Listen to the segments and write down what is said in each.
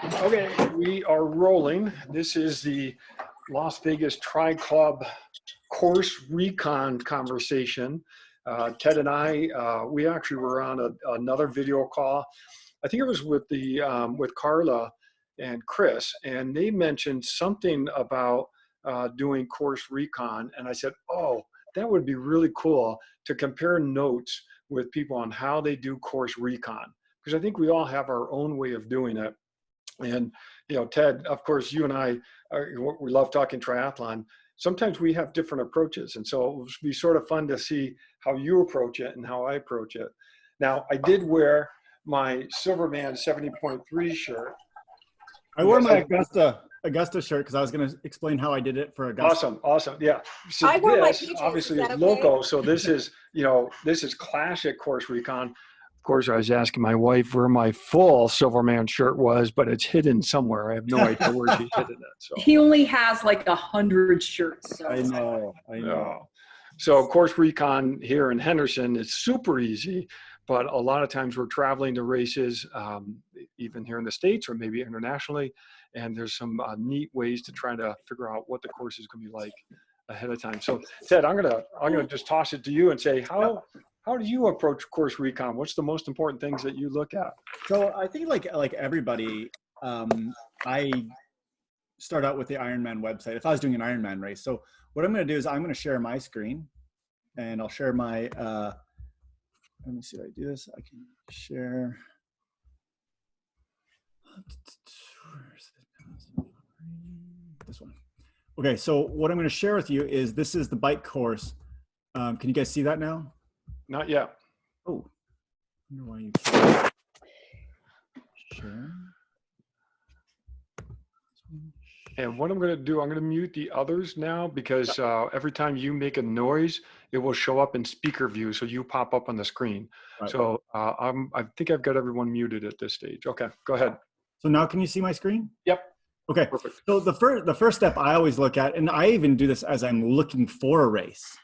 Okay, we are rolling. This is the Las Vegas Tri Club course recon conversation. Ted and I, we actually were on another video call. I think it was with with Carla and Chris, and they mentioned something about doing course recon, and I said, "Oh, that would be really cool to compare notes with people on how they do course recon," because I think we all have our own way of doing it. And, you know, Ted, of course, you and I, we love talking triathlon. Sometimes we have different approaches. And so it would be sort of fun to see how you approach it and how I approach it. Now, I did wear my Silverman 70.3 shirt. I wore my Augusta shirt because I was going to explain how I did it for Augusta. Awesome. Yeah. So I wore my this PJs. obviously Is is that loco. okay? So this is, you know, this is classic course recon. Of course, I was asking my wife where my full Silverman shirt was, but it's hidden somewhere. I have no idea where she's hidden it. So He only has like 100 shirts. So. I know. So course recon here in Henderson is super easy, but a lot of times we're traveling to races, even here in the States or maybe internationally, and there's some neat ways to try to figure out what the course is going to be like ahead of time. So Ted, I'm gonna just toss it to you and say, how do you approach course recon? What's the most important things that you look at? So I think like everybody, I start out with the Ironman website. If I was doing an Ironman race, so what I'm going to do is I'm going to share my screen, and I'll share my. Let me see if I do this. I can share. This one. Okay, so what I'm going to share with you is this is the bike course. Can you guys see that now? Not yet. Oh, I wonder why you can't share. And what I'm going to do, I'm going to mute the others now because every time you make a noise, it will show up in speaker view. So you pop up on the screen. Right. So I think I've got everyone muted at this stage. Okay, go ahead. So now can you see my screen? Yep. Okay. Perfect. So the first step I always look at, and I even do this as I'm looking for a race,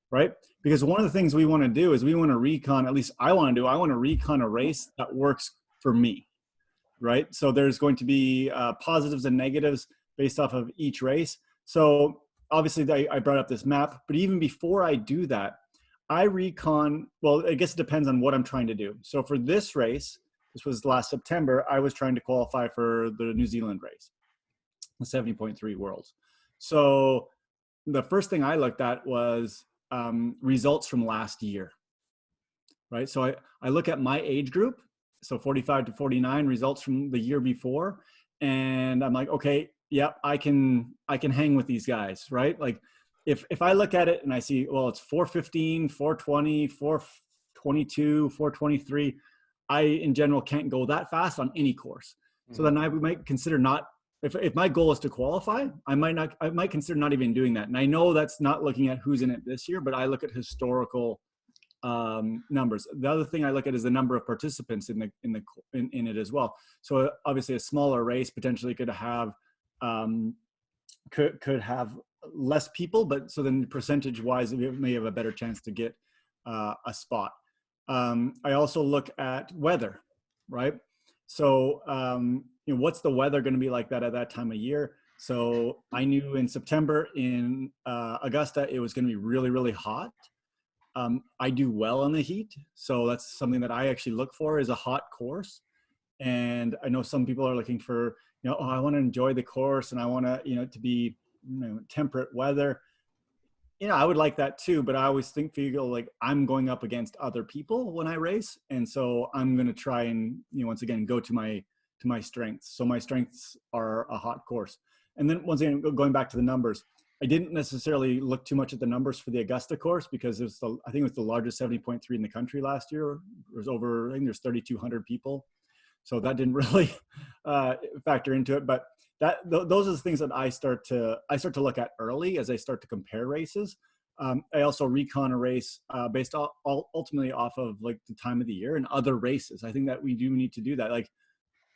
right? Because one of the things we want to do is we want to recon, at least I want to recon a race that works for me, right? So there's going to be positives and negatives based off of each race. So obviously I brought up this map, but even before I do that, I recon, well, I guess it depends on what I'm trying to do. So for this race, this was last September, I was trying to qualify for the New Zealand race, the 70.3 Worlds. So the first thing I looked at was results from last year, right? So I look at my age group, so 45 to 49 results from the year before. And I'm like, okay, yep, I can hang with these guys, right? Like if I look at it and I see, well, it's 415, 420, 422, 423, I in general can't go that fast on any course. Mm-hmm. So then I might consider not, if my goal is to qualify, I might consider not even doing that. And I know that's not looking at who's in it this year, but I look at historical numbers. The other thing I look at is the number of participants in it as well. So obviously a smaller race potentially could have less people, but so then percentage wise, we may have a better chance to get a spot. I also look at weather, right? So, what's the weather going to be like that at that time of year? So I knew in September in Augusta, it was going to be really, really hot. I do well in the heat. So that's something that I actually look for is a hot course. And I know some people are looking for, I want to enjoy the course and I want to, to be, temperate weather. I would like that too, but I always feel like I'm going up against other people when I race. And so I'm going to try and, once again, go to my strengths. So my strengths are a hot course. And then once again, going back to the numbers, I didn't necessarily look too much at the numbers for the Augusta course because I think it was the largest 70.3 in the country last year. There was over, I think there's 3,200 people. So that didn't really factor into it, but those are the things that I start to look at early as I start to compare races. I also recon a race based ultimately off of like the time of the year and other races. I think that we do need to do that. Like,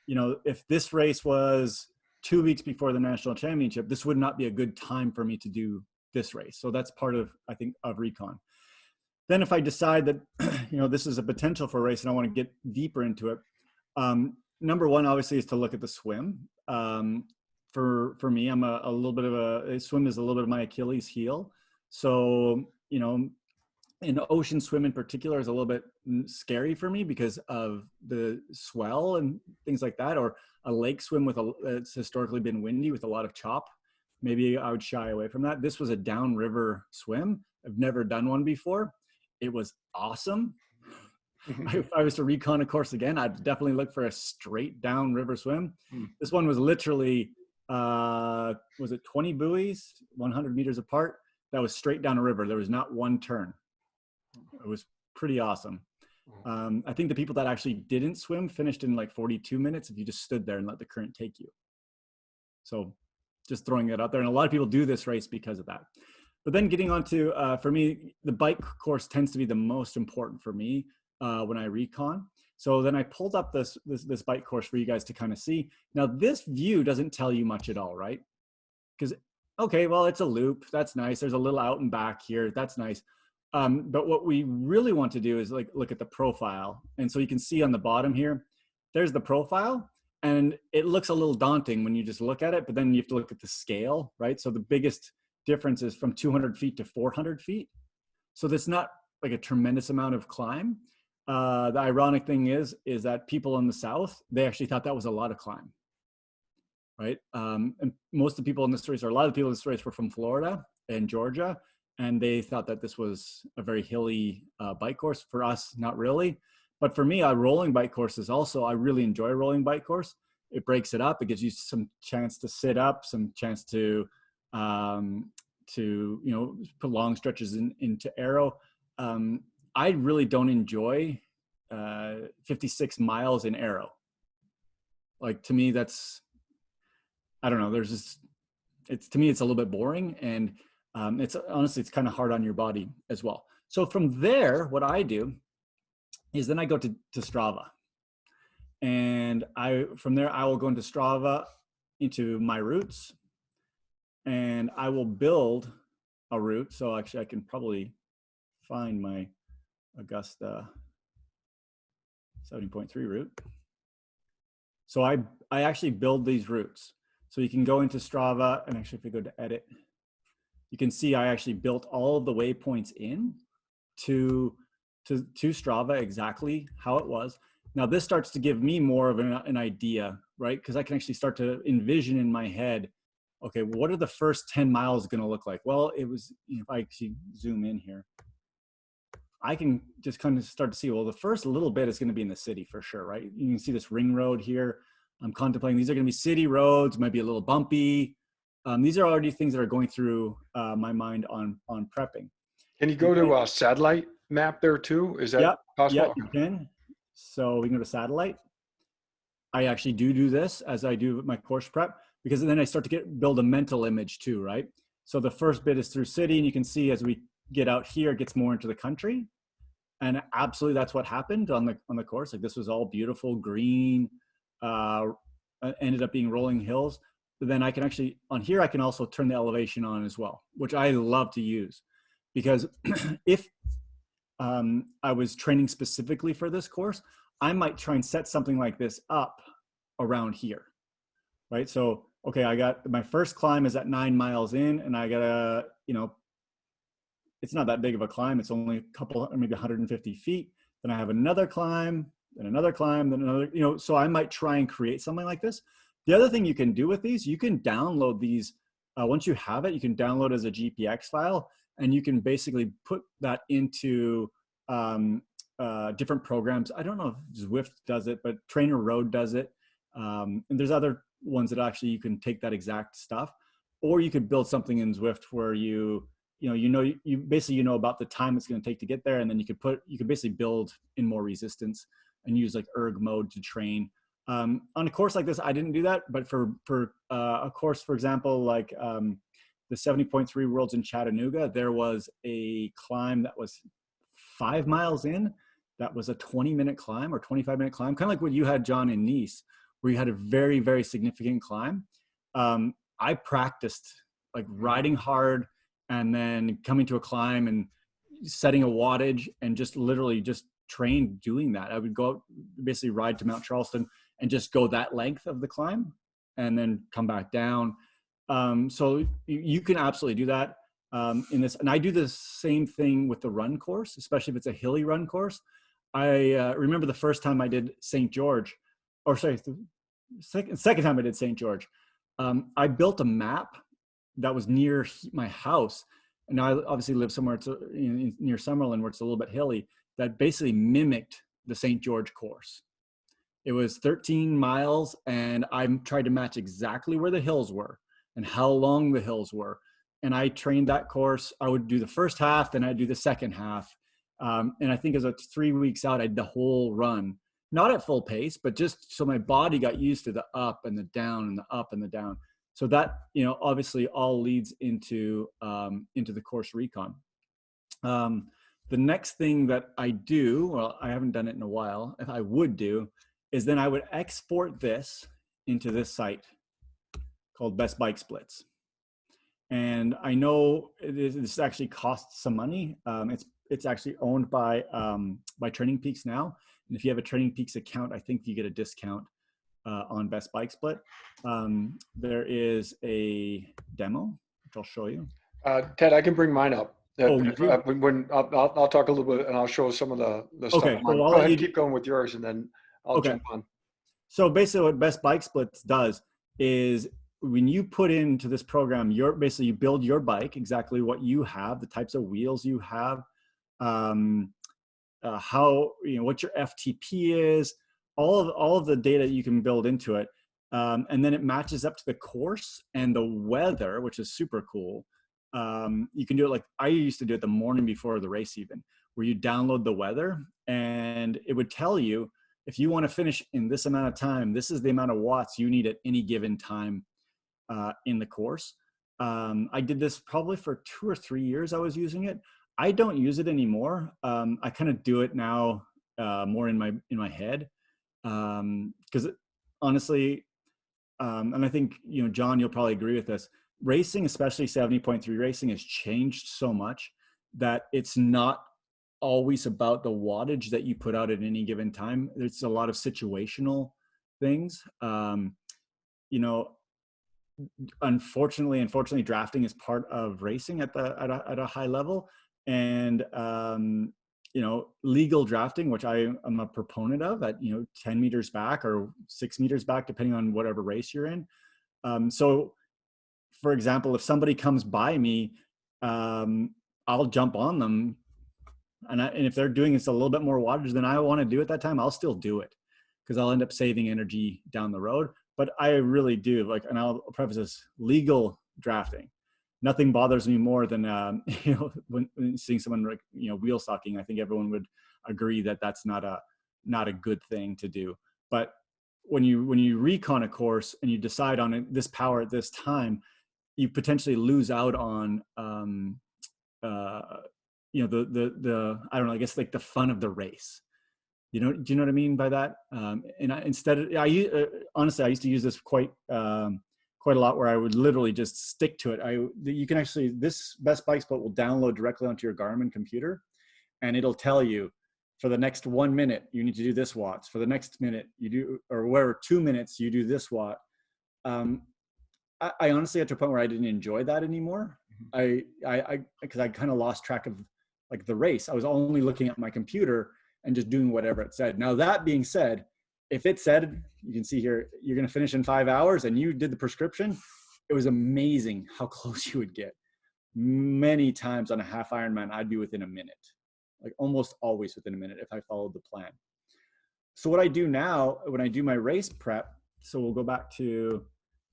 if this race was 2 weeks before the national championship, this would not be a good time for me to do this race. So that's part of, I think, of recon. Then if I decide that, this is a potential for a race and I want to get deeper into it, number one, obviously, is to look at the swim. For me, I'm a little bit of a swim is a little bit of my Achilles heel. So, you know, an ocean swim in particular is a little bit scary for me because of the swell and things like that, or a lake swim it's historically been windy with a lot of chop. Maybe I would shy away from that. This was a downriver swim. I've never done one before. It was awesome. If I was to recon a course again, I'd definitely look for a straight downriver swim. This one was literally, was it 20 buoys, 100 meters apart? That was straight down a river. There was not one turn. It was pretty awesome. I think the people that actually didn't swim finished in like 42 minutes if you just stood there and let the current take you. So just throwing it out there. And a lot of people do this race because of that. But then getting on to, for me, the bike course tends to be the most important for me when I recon. So then I pulled up this bike course for you guys to kind of see. Now this view doesn't tell you much at all, right? Because, okay, well, it's a loop. That's nice. There's a little out and back here. That's nice. But what we really want to do is like look at the profile. And so you can see on the bottom here, there's the profile. And it looks a little daunting when you just look at it, but then you have to look at the scale, right? So the biggest difference is from 200 feet to 400 feet. So that's not like a tremendous amount of climb. The ironic thing is that people in the South, they actually thought that was a lot of climb, right? And most of the people in this race, or a lot of the people in this race were from Florida and Georgia, and they thought that this was a very hilly bike course. For us, not really. But for me, rolling bike courses also, I really enjoy a rolling bike course. It breaks it up. It gives you some chance to sit up, some chance to you know, put long stretches into aero. I really don't enjoy 56 miles in aero. Like, to me, that's, I don't know, there's just, to me, it's a little bit boring. And it's honestly, it's kind of hard on your body as well. So from there, what I do is then I go to Strava. And from there, I will go into Strava into my routes, and I will build a route. So actually I can probably find my Augusta 70.3 route. So I actually build these routes. So you can go into Strava, and actually if we go to edit, you can see I actually built all of the waypoints in to Strava exactly how it was. Now this starts to give me more of an idea, right? Because I can actually start to envision in my head, okay, what are the first 10 miles going to look like? Well, it was, you know, if I actually zoom in here, I can just kind of start to see, well, the first little bit is going to be in the city for sure, right? You can see this ring road here. I'm contemplating these are going to be city roads, might be a little bumpy. These are already things that are going through my mind on prepping. Can you go to a satellite map there too? Is that possible? Yeah, you can. So we can go to satellite. I actually do this as I do my course prep, because then I start to build a mental image too, right? So the first bit is through city, and you can see as we get out here, it gets more into the country. And absolutely that's what happened on the course. Like, this was all beautiful, green, ended up being rolling hills. But then I can actually, on here, I can also turn the elevation on as well, which I love to use. Because if I was training specifically for this course, I might try and set something like this up around here, right? So, okay, I got my first climb is at 9 miles in, and I gotta, you know, it's not that big of a climb. It's only a couple, maybe 150 feet. Then I have another climb, then another climb, then another, you know, so I might try and create something like this. The other thing you can do with these, you can download these. Once you have it, you can download as a GPX file, and you can basically put that into different programs. I don't know if Zwift does it, but Trainer Road does it. And there's other ones that actually you can take that exact stuff, or you could build something in Zwift where you basically know about the time it's going to take to get there, and then you could basically build in more resistance and use like erg mode to train. On a course like this, I didn't do that, but for a course, for example, like the 70.3 Worlds in Chattanooga, there was a climb that was 5 miles in. That was a 20-minute climb or 25-minute climb, kind of like what you had, John, in Nice, where you had a very, very significant climb. I practiced like riding hard and then coming to a climb and setting a wattage, and just literally just trained doing that. I would go out, basically ride to Mount Charleston and just go that length of the climb and then come back down. So you can absolutely do that in this. And I do the same thing with the run course, especially if it's a hilly run course. I remember the first time I did St. George, or sorry, the second time I did St. George. I built a map that was near my house. And I obviously live somewhere near Summerlin where it's a little bit hilly, that basically mimicked the St. George course. It was 13 miles, and I tried to match exactly where the hills were and how long the hills were. And I trained that course. I would do the first half, then I'd do the second half. And I think as 3 weeks out, I did the whole run, not at full pace, but just so my body got used to the up and the down and the up and the down. So that, obviously all leads into the course recon. The next thing that I do, well, I haven't done it in a while, if I would do, is then I would export this into this site called Best Bike Splits. And I know this actually costs some money. It's actually owned by Training Peaks now. And if you have a Training Peaks account, I think you get a discount on Best Bike Split. There is a demo, which I'll show you. Ted, I can bring mine up. When I'll talk a little bit and I'll show some of the stuff. Okay, well, Go ahead, keep going with yours, and then I'll jump on. So basically what Best Bike Splits does is when you put into this program, you build your bike, exactly what you have, the types of wheels you have, how, what your FTP is, all of the data you can build into it. And then it matches up to the course and the weather, which is super cool. You can do it like I used to do it the morning before the race, even, where you download the weather and it would tell you, if you want to finish in this amount of time, this is the amount of watts you need at any given time in the course. I did this probably for 2 or 3 years. I was using it. I don't use it anymore. I kind of do it now more in my head because honestly, and I think John, you'll probably agree with this. Racing, especially 70.3 racing, has changed so much that it's not always about the wattage that you put out at any given time. There's a lot of situational things. Unfortunately, drafting is part of racing at a high level, and legal drafting, which I am a proponent of, at 10 meters back or 6 meters back, depending on whatever race you're in. So, for example, if somebody comes by me, I'll jump on them, and if they're doing this a little bit more wattage than I want to do at that time, I'll still do it because I'll end up saving energy down the road. But I really do and I'll preface this: legal drafting. Nothing bothers me more than when seeing someone wheel stocking. I think everyone would agree that that's not a good thing to do. But when you recon a course and you decide on this power at this time, you potentially lose out on the I don't know, I guess like the fun of the race. Do you know what I mean by that? Honestly, I used to use this quite a lot, where I would literally just stick to it. You can actually, this Best Bike Split will download directly onto your Garmin computer, and it'll tell you for the next 1 minute, you need to do this watts. For the next minute you do, or where 2 minutes, you do this watt. I honestly got to a point where I didn't enjoy that anymore. Because I kind of lost track of like the race. I was only looking at my computer and just doing whatever it said. Now, that being said, if it said, you can see here, you're going to finish in 5 hours, and you did the prescription, it was amazing how close you would get. Many times on a half Ironman, I'd be within a minute, like almost always within a minute if I followed the plan. So what I do now when I do my race prep, so we'll go back to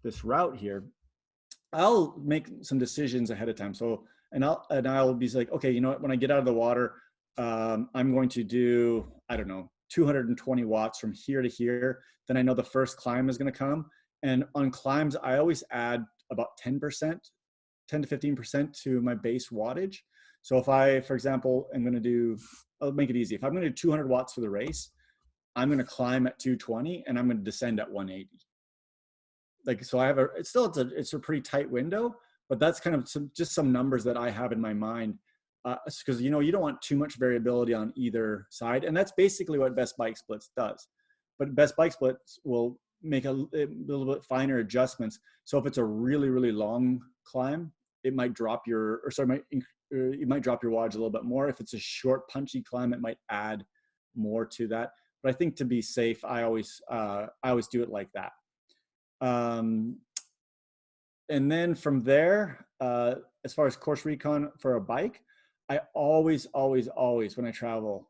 this route here, I'll make some decisions ahead of time. So, and I'll be like, okay, you know what, when I get out of the water, I'm going to do, 220 watts from here to here. Then I know the first climb is going to come. And on climbs, I always add about 10 to 15% to my base wattage. So if I, for example, I'll make it easy. If I'm going to do 200 watts for the race, I'm going to climb at 220 and I'm going to descend at 180. So I have it's a pretty tight window, but that's kind of just some numbers that I have in my mind. Because you don't want too much variability on either side, and that's basically what Best Bike Splits does. but best bike splits will make a little bit finer adjustments. So if it's a really, really long climb, it might drop your, or sorry, you might drop your wattage a little bit more. If it's a short, punchy climb, it might add more to that. But I think to be safe, I always do it like that. And then from there, as far as course recon for a bike, I always, when I travel,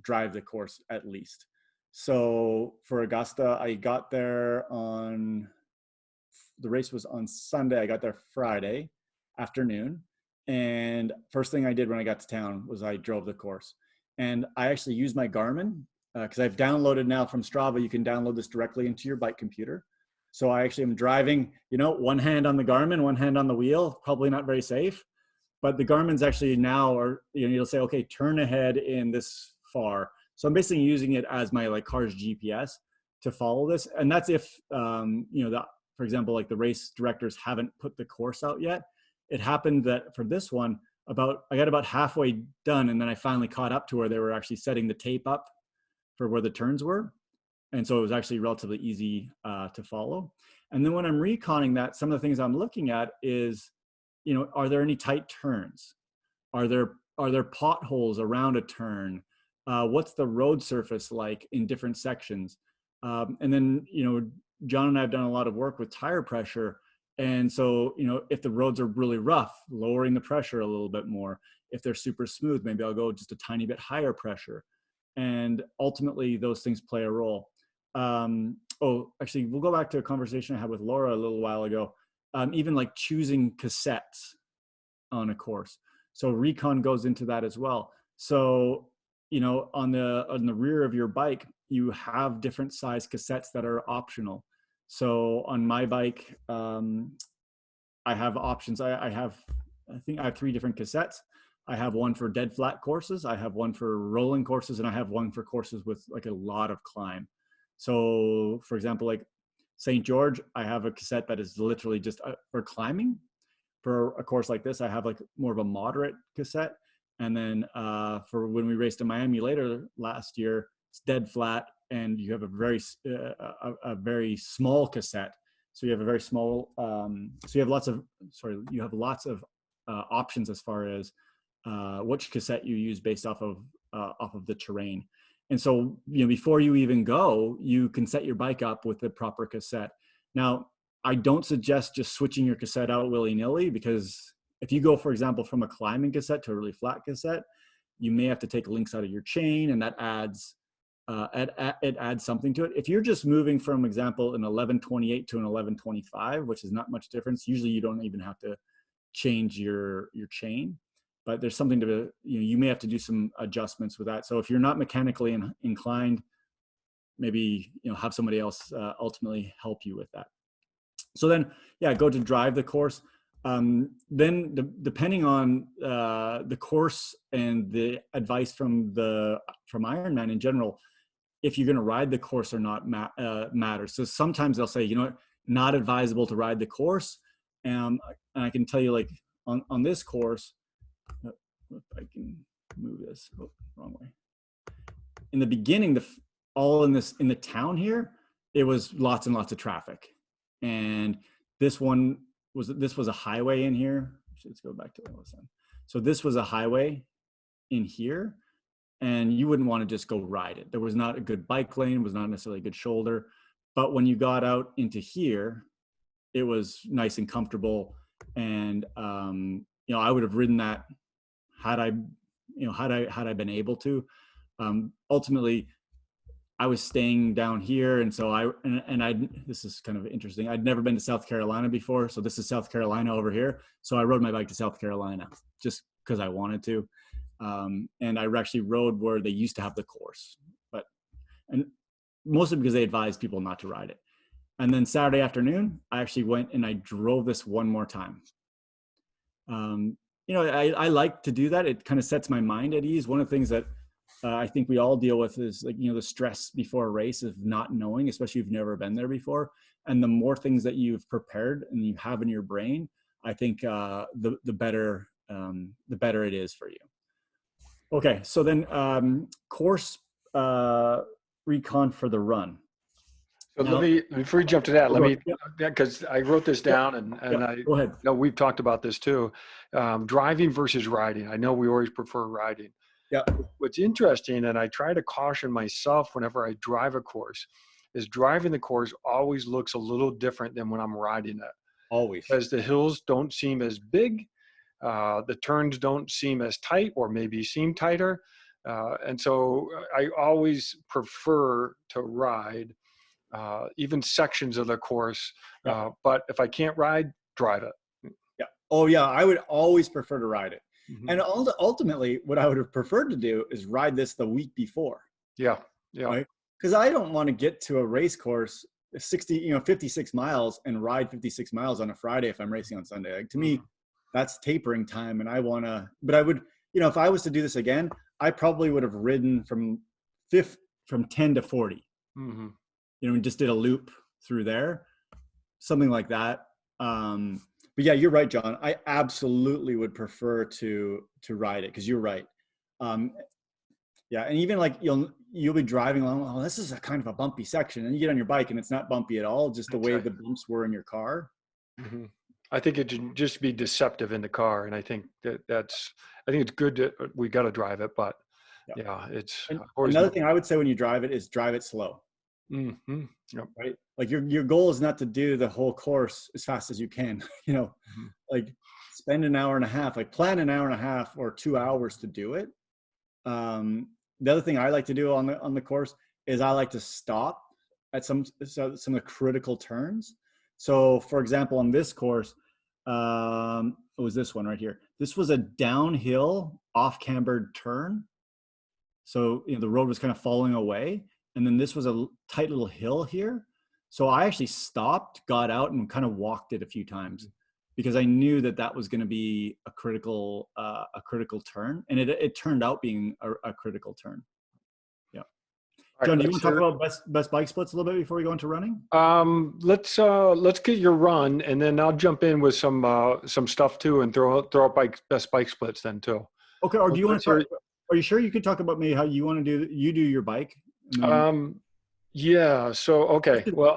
drive the course at least. So for Augusta, I got there the race was on Sunday. I got there Friday afternoon. And first thing I did when I got to town was I drove the course. And I actually used my Garmin because I've downloaded now from Strava. You can download this directly into your bike computer. So I actually am driving, one hand on the Garmin, one hand on the wheel, probably not very safe. But the Garmin's actually now, you'll say, okay, turn ahead in this far. So I'm basically using it as my car's GPS to follow this. And that's if, for example, like the race directors haven't put the course out yet. It happened that for this one, I got about halfway done, and then I finally caught up to where they were actually setting the tape up for where the turns were. And so it was actually relatively easy to follow. And then when I'm reconning that, some of the things I'm looking at is, are there any tight turns? Are there potholes around a turn? What's the road surface like in different sections? And then, John and I have done a lot of work with tire pressure. And so, if the roads are really rough, lowering the pressure a little bit more. If they're super smooth, maybe I'll go just a tiny bit higher pressure. And ultimately, those things play a role. Actually, we'll go back to a conversation I had with Laura a little while ago. Even like choosing cassettes on a course. So recon goes into that as well. So, on the rear of your bike, you have different size cassettes that are optional. So on my bike, I have options. I think I have 3 different cassettes. I have one for dead flat courses. I have one for rolling courses, and I have one for courses with like a lot of climb. So for example, like St. George, I have a cassette that is literally just for climbing. For a course like this, I have like more of a moderate cassette. And then for when we raced in Miami later last year, it's dead flat, and you have a very small cassette. So you have a very small. So you have lots of options as far as which cassette you use based off of the terrain. And so before you even go, you can set your bike up with the proper cassette. Now, I don't suggest just switching your cassette out willy-nilly, because if you go, for example, from a climbing cassette to a really flat cassette, you may have to take links out of your chain, and that adds it adds something to it. If you're just moving from, example, an 1128 to an 1125, which is not much difference, usually you don't even have to change your chain, but there's something to, you may have to do some adjustments with that. So if you're not mechanically inclined, maybe have somebody else ultimately help you with that. So then, go to drive the course. Then depending on the course and the advice from Ironman in general, if you're going to ride the course or not matters. So sometimes they'll say, not advisable to ride the course. And I can tell you, like on this course, if I can move this, wrong way. In the beginning, in the town here, it was lots and lots of traffic. And this was a highway in here. Let's go back to the last one. So this was a highway in here, and you wouldn't want to just go ride it. There was not a good bike lane, was not necessarily a good shoulder. But when you got out into here, it was nice and comfortable. And I would have ridden that had I been able to. Ultimately, I was staying down here, and so this is kind of interesting. I'd never been to South Carolina before, so this is South Carolina over here. So I rode my bike to South Carolina just because I wanted to, and I actually rode where they used to have the course, and mostly because they advised people not to ride it. And then Saturday afternoon, I actually went and I drove this one more time. I like to do that. It kind of sets my mind at ease. One of the things that I think we all deal with is the stress before a race of not knowing, especially if you've never been there before. And the more things that you've prepared and you have in your brain, I think the better it is for you. Okay, so then course recon for the run. So Now, before we jump to that, oh, let me, yeah, because I wrote this down and yeah, I go ahead. know we've talked about this too. Driving versus riding. I know we always prefer riding. Yeah, What's interesting, and I try to caution myself whenever I drive a course, is driving the course always looks a little different than when I'm riding it. always. Because the hills don't seem as big, the turns don't seem as tight, or maybe seem tighter. And so I always prefer to ride even sections of the course. Yeah, But if I can't ride, drive it. yeah. Oh yeah, I would always prefer to ride it. Mhm. And ultimately, what I would have preferred to do is ride this the week before, Yeah, yeah, right? Because I don't want to get to a race course 56 miles and ride 56 miles on a Friday if I'm racing on Sunday. Like, to me, that's tapering time, and I want to. But I would, if I was to do this again, I probably would have ridden from 10 to 40. hmm And just did a loop through there, something like that. But yeah, you're right, John. I absolutely would prefer to ride it, because you're right. Yeah, and even like you'll be driving along. Oh, this is a kind of a bumpy section, and you get on your bike and it's not bumpy at all. Just the way Exactly. the bumps were in your car. hmm I think it should just be deceptive in the car, and I think I think it's good that we got to drive it, but Yeah. yeah, it's And always. another thing I would say when you drive it is drive it slow. Mm-hmm. Yep. Right? Like your goal is not to do the whole course as fast as you can. hmm Like spend an hour and a half. Like plan an hour and a half or 2 hours to do it. The other thing I like to do on the course is I like to stop at some of the critical turns. So, for example, on this course, it was this one right here. This was a downhill, off-cambered turn. So the road was kind of falling away, and then this was a tight little hill here. So I actually stopped, got out, and kind of walked it a few times, because I knew that was going to be a critical turn, and it turned out being a critical turn. Yeah. All right, John, do you want to talk about best bike splits a little bit before we go into running? let's get your run, and then I'll jump in with some stuff too, and throw up best bike splits then too. Okay. Or do you want Let's to hear talk? Are you sure you could talk about maybe how you want to do your bike? And then, Yeah. So okay. Well,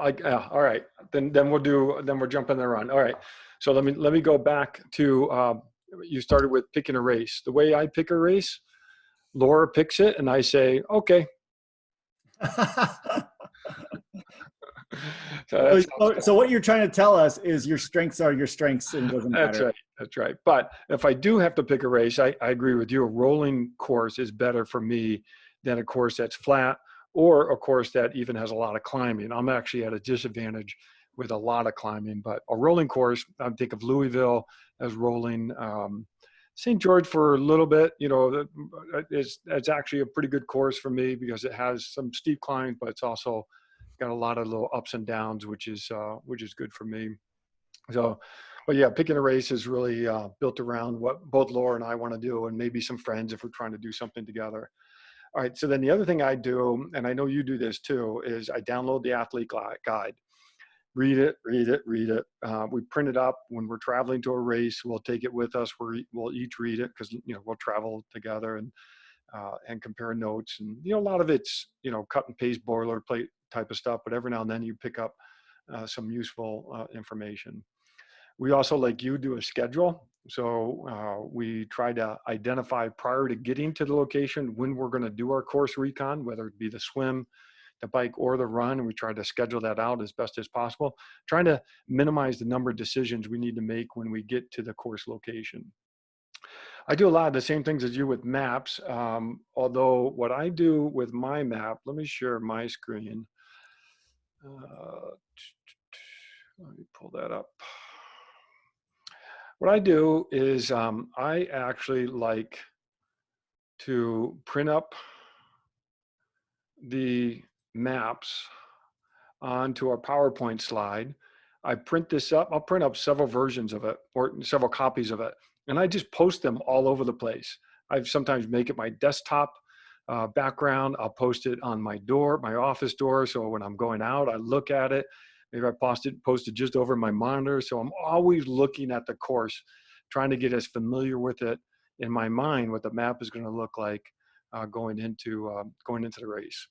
all right. Then we're jumping the run. All right. So let me go back to you started with picking a race. The way I pick a race, Laura picks it, and I say, okay. so what you're trying to tell us is your strengths are your strengths, and it doesn't That's matter. right. That's right. But if I do have to pick a race, I agree with you. A rolling course is better for me than a course that's flat, or a course that even has a lot of climbing. I'm actually at a disadvantage with a lot of climbing, but a rolling course, I think of Louisville as rolling. St. George for a little bit, it's actually a pretty good course for me, because it has some steep climbs, but it's also got a lot of little ups and downs, which is good for me. So, but yeah, picking a race is really built around what both Laura and I want to do, and maybe some friends if we're trying to do something together. All right. So then the other thing I do, and I know you do this too, is I download the athlete guide, read it. We print it up when we're traveling to a race. We'll take it with us. We'll each read it, because we'll travel together and compare notes. And a lot of it's cut and paste boilerplate type of stuff, but every now and then you pick up some useful information. We also, like you, do a schedule. So we try to identify prior to getting to the location when we're going to do our course recon, whether it be the swim, the bike, or the run. And we try to schedule that out as best as possible, trying to minimize the number of decisions we need to make when we get to the course location. I do a lot of the same things as you with maps, although what I do with my map, let me share my screen. Let me pull that up. What I do is I actually like to print up the maps onto a PowerPoint slide. I print this up. I'll print up several versions of it, or several copies of it, and I just post them all over the place. I sometimes make it my desktop background. I'll post it on my office door. So when I'm going out, I look at it. Maybe I post it just over my monitor. So I'm always looking at the course, trying to get as familiar with it in my mind, what the map is going to look like going into the race.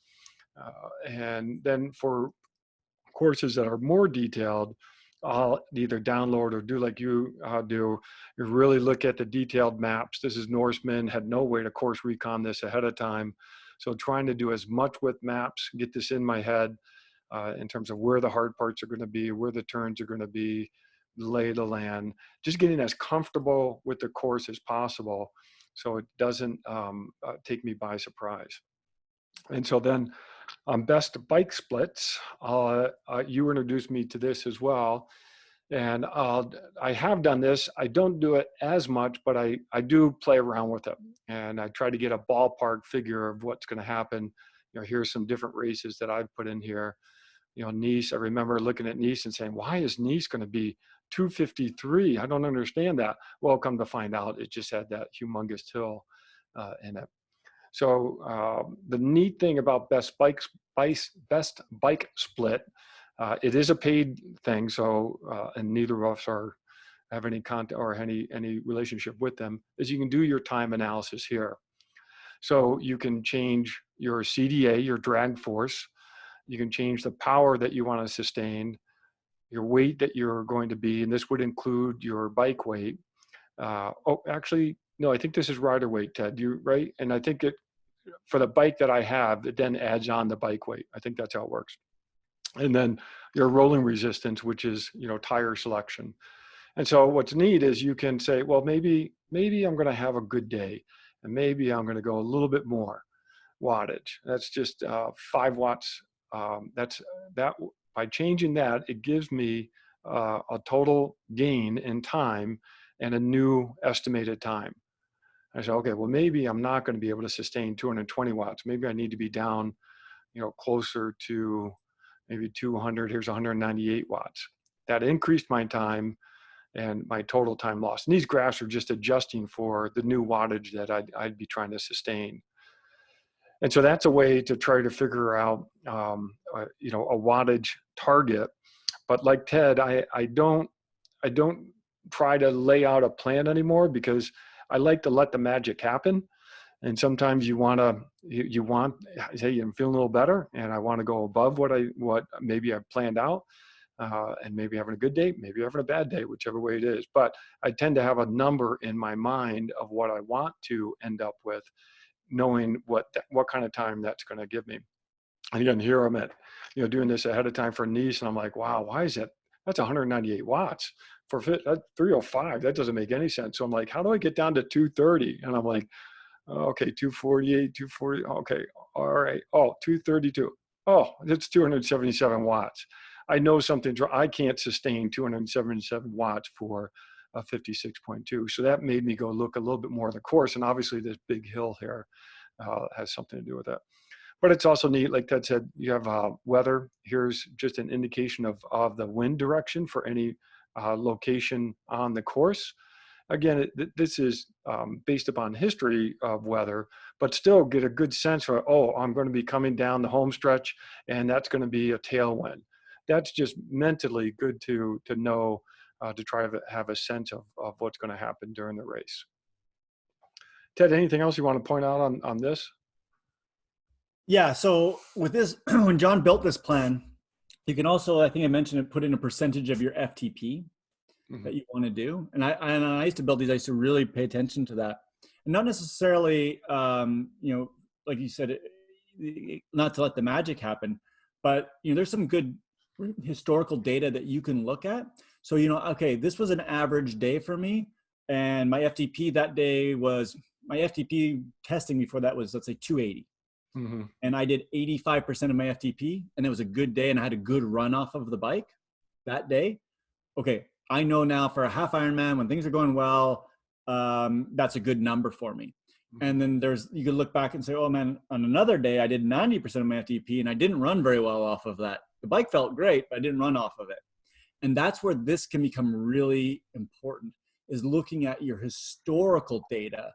And then for courses that are more detailed, I'll either download or do like you do. You really look at the detailed maps. This is Norseman, had no way to course recon this ahead of time. So trying to do as much with maps, get this in my head in terms of where the hard parts are going to be, where the turns are going to be, the lay of the land, just getting as comfortable with the course as possible so it doesn't take me by surprise. And so then best bike splits, you introduced me to this as well. And I have done this. I don't do it as much, but I do play around with it. And I try to get a ballpark figure of what's going to happen. You know, here's some different races that I've put in here. You know, Nice, I remember looking at Nice and saying, why is Nice going to be 253? I don't understand that. Well, come to find out, it just had that humongous hill in it. So the neat thing about best bike split, it is a paid thing. So and neither of us have any content or any relationship with them. Is you can do your time analysis here. So you can change your CDA, your drag force. You can change the power that you want to sustain, your weight that you're going to be, and this would include your bike weight. Oh, actually, no, I think this is rider weight, Ted. You right? And I think it for the bike that I have, it then adds on the bike weight. I think that's how it works. And then your rolling resistance, which is tire selection. And so what's neat is you can say, well, maybe I'm going to have a good day, and maybe I'm going to go a little bit more wattage. That's just 5 watts. That's that. By changing that, it gives me a total gain in time and a new estimated time. I said, okay, well, maybe I'm not going to be able to sustain 220 watts. Maybe I need to be down, closer to maybe 200. Here's 198 watts. That increased my time and my total time lost. And these graphs are just adjusting for the new wattage that I'd be trying to sustain. And so that's a way to try to figure out, a wattage target. But like Ted, I don't try to lay out a plan anymore because I like to let the magic happen. And sometimes you want, say, I'm feeling a little better and I want to go above what maybe I've planned out, and maybe having a good day, maybe having a bad day, whichever way it is. But I tend to have a number in my mind of what I want to end up with, knowing what kind of time that's going to give me. And again, here I'm at, doing this ahead of time for Nice, and I'm like, wow, why is it? That's 198 watts for 305. That doesn't make any sense. So I'm like, how do I get down to 230? And I'm like, okay, 248, 240. Okay, all right. Oh, 232. Oh, it's 277 watts. I know something. I can't sustain 277 watts for a 56.2. So that made me go look a little bit more at the course. And obviously, this big hill here has something to do with that. But it's also neat, like Ted said, you have weather. Here's just an indication of the wind direction for any location on the course. Again, this is based upon history of weather, but still get a good sense for, oh, I'm going to be coming down the home stretch, and that's going to be a tailwind. That's just mentally good to know, to try to have a sense of what's going to happen during the race. Ted, anything else you want to point out on this? Yeah, so with this, when John built this plan, you can also, I think I mentioned it, put in a percentage of your FTP that you want to do. And I used to build these, I used to really pay attention to that. And not necessarily, like you said, not to let the magic happen, but there's some good historical data that you can look at. So, okay, this was an average day for me. And my FTP that day was, my FTP testing before that was, let's say 280. And I did 85% of my FTP, and it was a good day, and I had a good run off of the bike that day. Okay, I know now for a half Ironman, when things are going well, that's a good number for me. And then you could look back and say, oh man, on another day, I did 90% of my FTP, and I didn't run very well off of that. The bike felt great, but I didn't run off of it. And that's where this can become really important, is looking at your historical data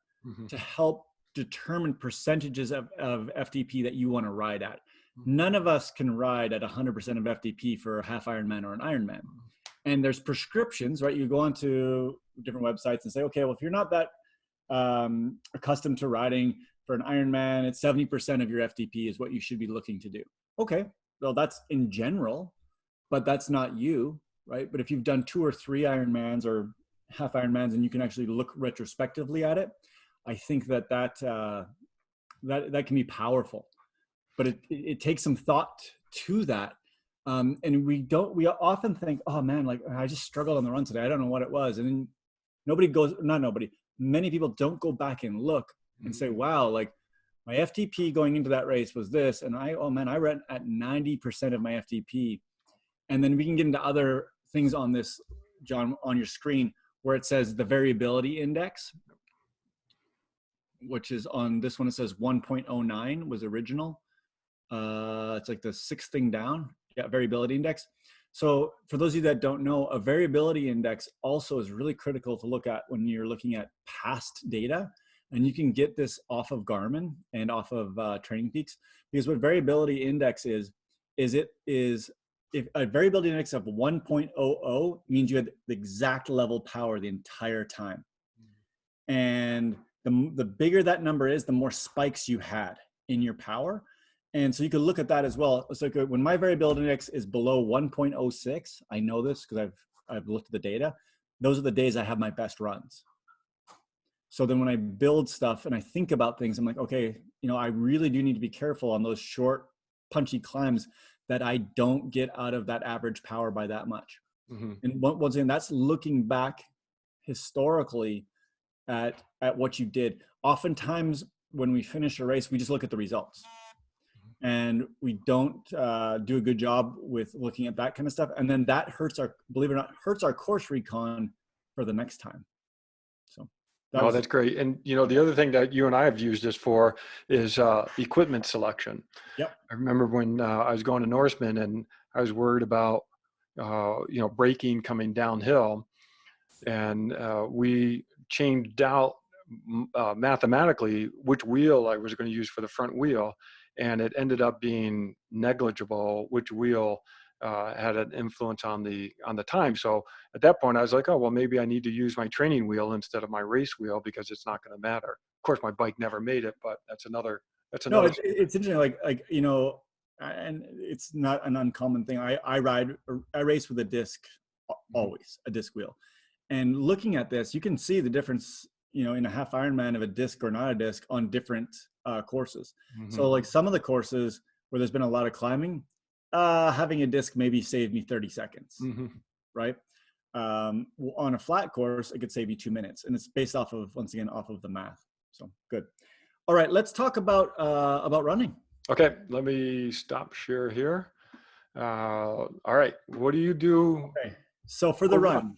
to help determine percentages of FTP that you want to ride at. None of us can ride at 100% of FTP for a half Ironman or an Ironman. And there's prescriptions, right? You go onto different websites and say, okay, well, if you're not that accustomed to riding for an Ironman, it's 70% of your FTP is what you should be looking to do. Okay, well, that's in general, but that's not you, right? But if you've done 2 or 3 Ironmans or half Ironmans and you can actually look retrospectively at it, I think that can be powerful. But it takes some thought to that. And we often think, oh man, like I just struggled on the run today. I don't know what it was. And then many people don't go back and look and say, wow, like my FTP going into that race was this. And I ran at 90% of my FTP. And then we can get into other things on this, John, on your screen, where it says the variability index, which is on this one, it says 1.09 was original. It's like the 6th thing down. Yeah, variability index. So for those of you that don't know, a variability index also is really critical to look at when you're looking at past data. And you can get this off of Garmin and off of Training Peaks, because what variability index is if a variability index of 1.00 means you had the exact level power the entire time. And the bigger that number is, the more spikes you had in your power. And so you could look at that as well. So when my variability index is below 1.06, I know this because I've looked at the data. Those are the days I have my best runs. So then when I build stuff and I think about things, I'm like, okay, I really do need to be careful on those short, punchy climbs that I don't get out of that average power by that much. Mm-hmm. And once again, that's looking back historically at what you did. Oftentimes when we finish a race, we just look at the results. And we don't do a good job with looking at that kind of stuff. And then that believe it or not, hurts our course recon for the next time. So. That's great. And, the other thing that you and I have used this for is equipment selection. Yep. I remember when I was going to Norseman and I was worried about, braking coming downhill. And we changed out mathematically which wheel I was going to use for the front wheel. And it ended up being negligible which wheel had an influence on the time. So at that point I was like, oh, well, maybe I need to use my training wheel instead of my race wheel because it's not going to matter. Of course, my bike never made it, but that's another. No, it's interesting. Like, and it's not an uncommon thing. I race with a disc, always a disc wheel. And looking at this, you can see the difference, in a half Ironman of a disc or not a disc on different courses. Mm-hmm. So like some of the courses where there's been a lot of climbing, having a disc maybe saved me 30 seconds, mm-hmm. right? On a flat course, it could save you 2 minutes, and it's based off of, once again, off of the math. So good. All right, let's talk about running. Okay, let me stop share here. All right, what do you do? Okay, so for the run,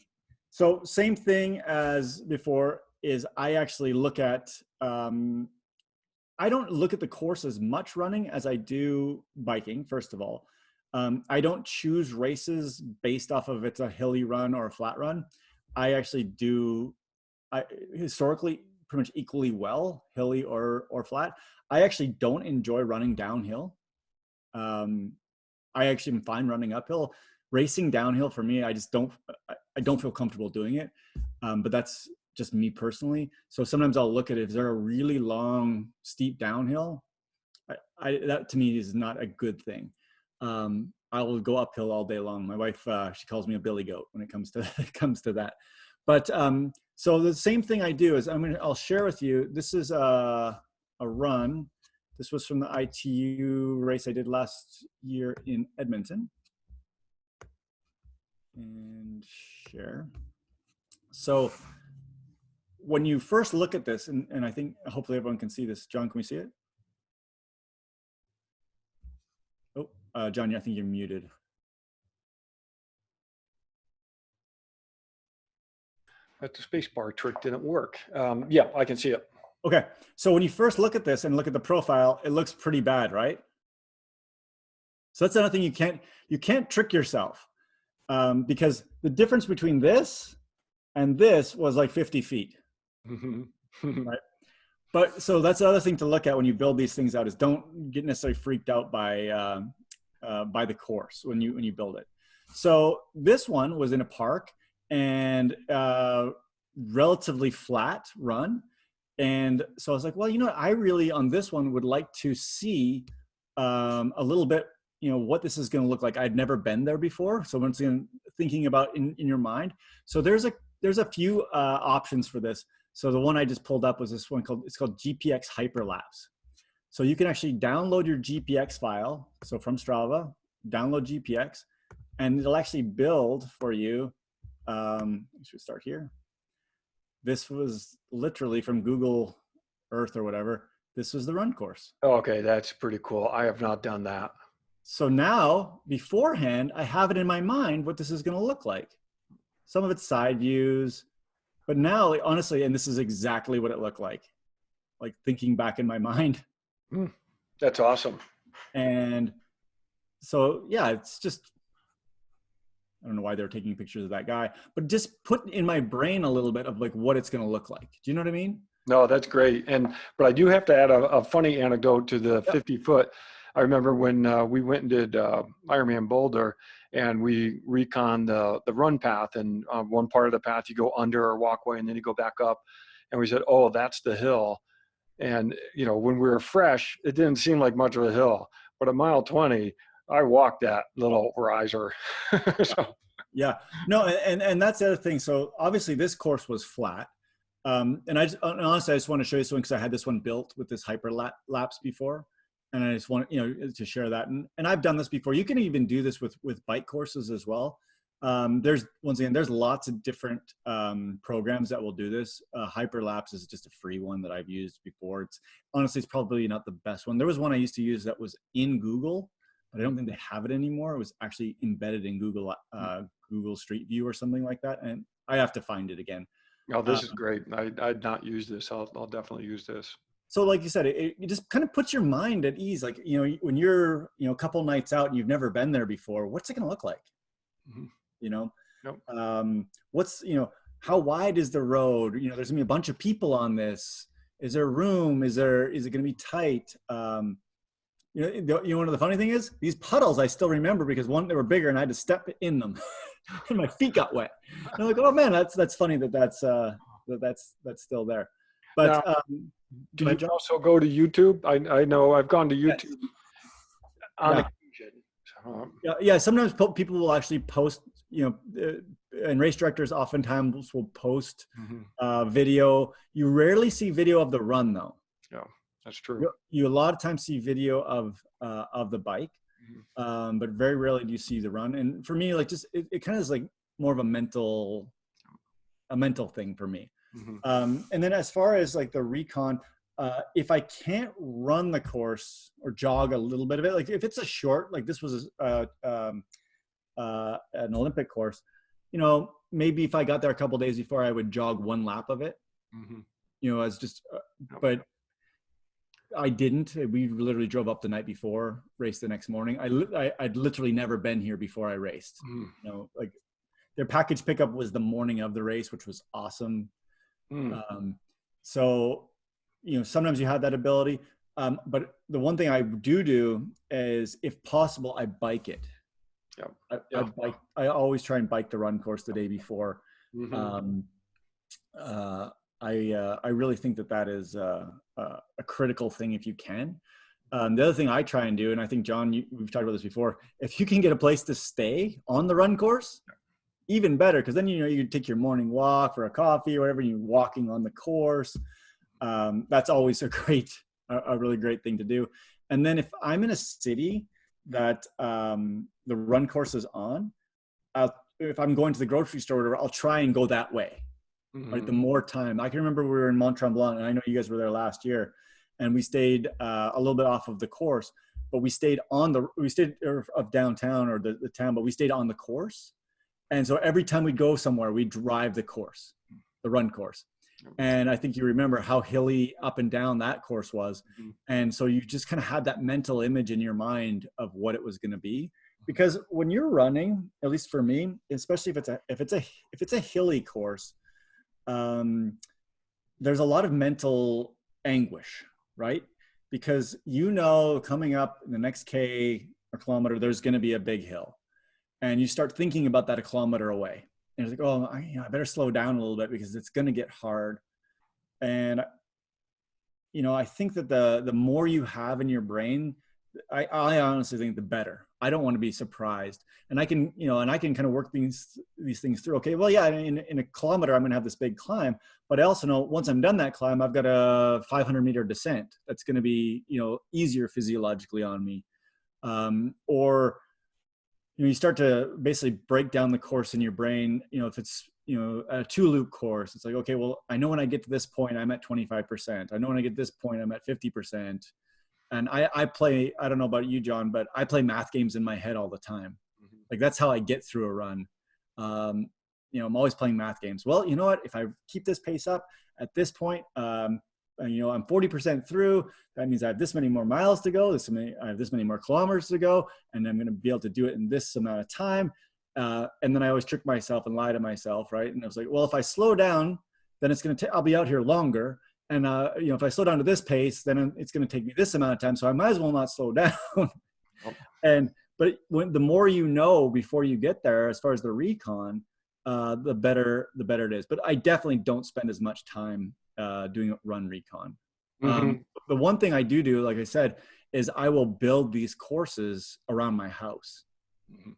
so same thing as before is I actually look at, I don't look at the course as much running as I do biking, first of all. I don't choose races based off of it's a hilly run or a flat run. I actually do, historically, pretty much equally well, hilly or flat. I actually don't enjoy running downhill. I actually am fine running uphill. Racing downhill for me, I don't feel comfortable doing it. But that's just me personally. So sometimes I'll look at it, is there a really long, steep downhill? That to me is not a good thing. I will go uphill all day long. My wife, she calls me a billy goat when it comes to that. But so the same thing I do is I'll share with you. This is a run. This was from the ITU race I did last year in Edmonton. And share. So when you first look at this, and I think hopefully everyone can see this. John, can we see it? Oh, John, I think you're muted. But the spacebar trick didn't work. Yeah, I can see it. Okay, so when you first look at this and look at the profile, it looks pretty bad, right? So that's another thing you can't trick yourself, because the difference between this and this was like 50 feet, right? But so that's the other thing to look at when you build these things out is don't get necessarily freaked out by the course when you build it. So this one was in a park and relatively flat run. And so I was like, well, you know what? I really on this one would like to see a little bit, you know, what this is going to look like. I'd never been there before. So once again, thinking about in your mind. So there's a few options for this. So the one I just pulled up was this one it's called GPX Hyperlapse. So you can actually download your GPX file. So from Strava, download GPX, and it'll actually build for you. Should start here. This was literally from Google Earth or whatever. This was the run course. Okay, that's pretty cool. I have not done that. So now, beforehand, I have it in my mind what this is going to look like. Some of it's side views, but now, like, honestly, and this is exactly what it looked like thinking back in my mind. That's awesome. And so, yeah, it's just, I don't know why they're taking pictures of that guy, but just put in my brain a little bit of like what it's going to look like. Do you know what I mean? No, that's great. But I do have to add a funny anecdote to the 50 foot. I remember when we went and did Ironman Boulder, and we reconned the run path, and one part of the path you go under a walkway and then you go back up, and we said, oh, that's the hill. And, you know, when we were fresh, it didn't seem like much of a hill, but at mile 20, I walked that little riser. So. Yeah, no, and that's the other thing. So obviously this course was flat. And honestly, I just want to show you something because I had this one built with this hyperlapse before. And I just want, you know, to share that. And I've done this before. You can even do this with bike courses as well. There's lots of different programs that will do this. Hyperlapse is just a free one that I've used before. Honestly, it's probably not the best one. There was one I used to use that was in Google, but I don't think they have it anymore. It was actually embedded in Google Street View or something like that. And I have to find it again. Oh, this is great. I'd not used this. I'll definitely use this. So like you said, it just kind of puts your mind at ease. Like, you know, when you're, you know, a couple nights out and you've never been there before, what's it going to look like? Mm-hmm. You know, Yep. What's, you know, how wide is the road? You know, there's gonna be a bunch of people on this. Is there room? Is it going to be tight? You know, one of the funny thing is these puddles, I still remember because one, they were bigger and I had to step in them and my feet got wet. And I'm like, oh man, that's funny that's still there. But, now, do you also go to YouTube? I know I've gone to YouTube on occasion. Yeah. Sometimes people will actually post, you know, and race directors oftentimes will post video. You rarely see video of the run though. Yeah, that's true. You a lot of times see video of the bike, but very rarely do you see the run. And for me, like, just it kind of is like more of a mental thing for me. And then as far as like the recon, if I can't run the course or jog a little bit of it, like if it's a short, like this was an Olympic course, you know, maybe if I got there a couple days before, I would jog one lap of it, you know, as just, but I didn't. We literally drove up the night before, raced the next morning. I'd literally never been here before I raced. You know, like their package pickup was the morning of the race, which was awesome. So, you know, sometimes you have that ability. But the one thing I do is, if possible, I bike it. I always try and bike the run course the day before. I really think that is a critical thing if you can. The other thing I try and do, and I think John, we've talked about this before, if you can get a place to stay on the run course, even better, because then, you know, you can take your morning walk for a coffee or whatever, and you're walking on the course. That's always a really great thing to do. And then if I'm in a city that the run course is on, if I'm going to the grocery store or whatever, I'll try and go that way. Right, the more time. I can remember we were in Mont Tremblant, and I know you guys were there last year, and we stayed a little bit off of the course, but we stayed of downtown or the town, but we stayed on the course. And so every time we go somewhere, we drive the course, the run course. And I think you remember how hilly up and down that course was. And so you just kind of had that mental image in your mind of what it was going to be. Because when you're running, at least for me, especially if it's a hilly course, there's a lot of mental anguish, right? Because, you know, coming up in the next K or kilometer, there's going to be a big hill, and you start thinking about that a kilometer away, and it's like, oh, I better slow down a little bit because it's going to get hard. And I think that the more you have in your brain, I honestly think the better. I don't want to be surprised, and I can kind of work these things through. Okay, well, yeah, in a kilometer, I'm going to have this big climb, but I also know once I'm done that climb, I've got a 500-meter descent. That's going to be, easier physiologically on me. Or you start to basically break down the course in your brain. If it's a 2-loop course, it's like, okay, well, I know when I get to this point, I'm at 25%. I know when I get to this point, I'm at 50%. And I play, I don't know about you, John, but I play math games in my head all the time. Mhm. Like that's how I get through a run. I'm always playing math games. Well, you know what? If I keep this pace up at this point, I'm 40% through. That means I have this many more miles to go. I have this many more kilometers to go, and I'm going to be able to do it in this amount of time. And then I always trick myself and lie to myself, right? And I was like, well, if I slow down, then I'll be out here longer. And, if I slow down to this pace, then it's going to take me this amount of time. So I might as well not slow down. But the more before you get there, as far as the recon, the better it is. But I definitely don't spend as much time doing run recon. Mhm. The one thing I do, like I said, is I will build these courses around my house. Mhm.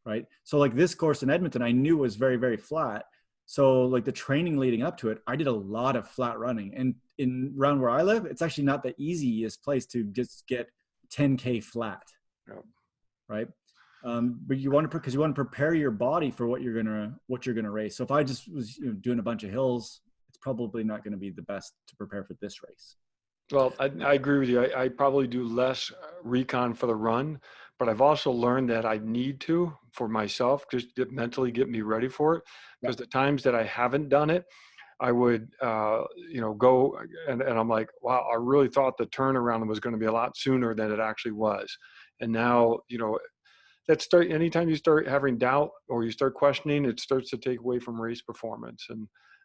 Right. So like this course in Edmonton, I knew was very, very flat. So like the training leading up to it, I did a lot of flat running. And around where I live, it's actually not the easiest place to just get 10K flat. Yep. Right. But you want to prepare your body for what you're gonna race. So if I just was doing a bunch of hills, it's probably not going to be the best to prepare for this race. Well, I agree with you. I probably do less recon for the run, but I've also learned that I need to for myself, just to mentally get me ready for it. Yeah. Because the times that I haven't done it, I would, go and I'm like, wow, I really thought the turnaround was going to be a lot sooner than it actually was. And now, anytime you start having doubt or you start questioning, it starts to take away from race performance.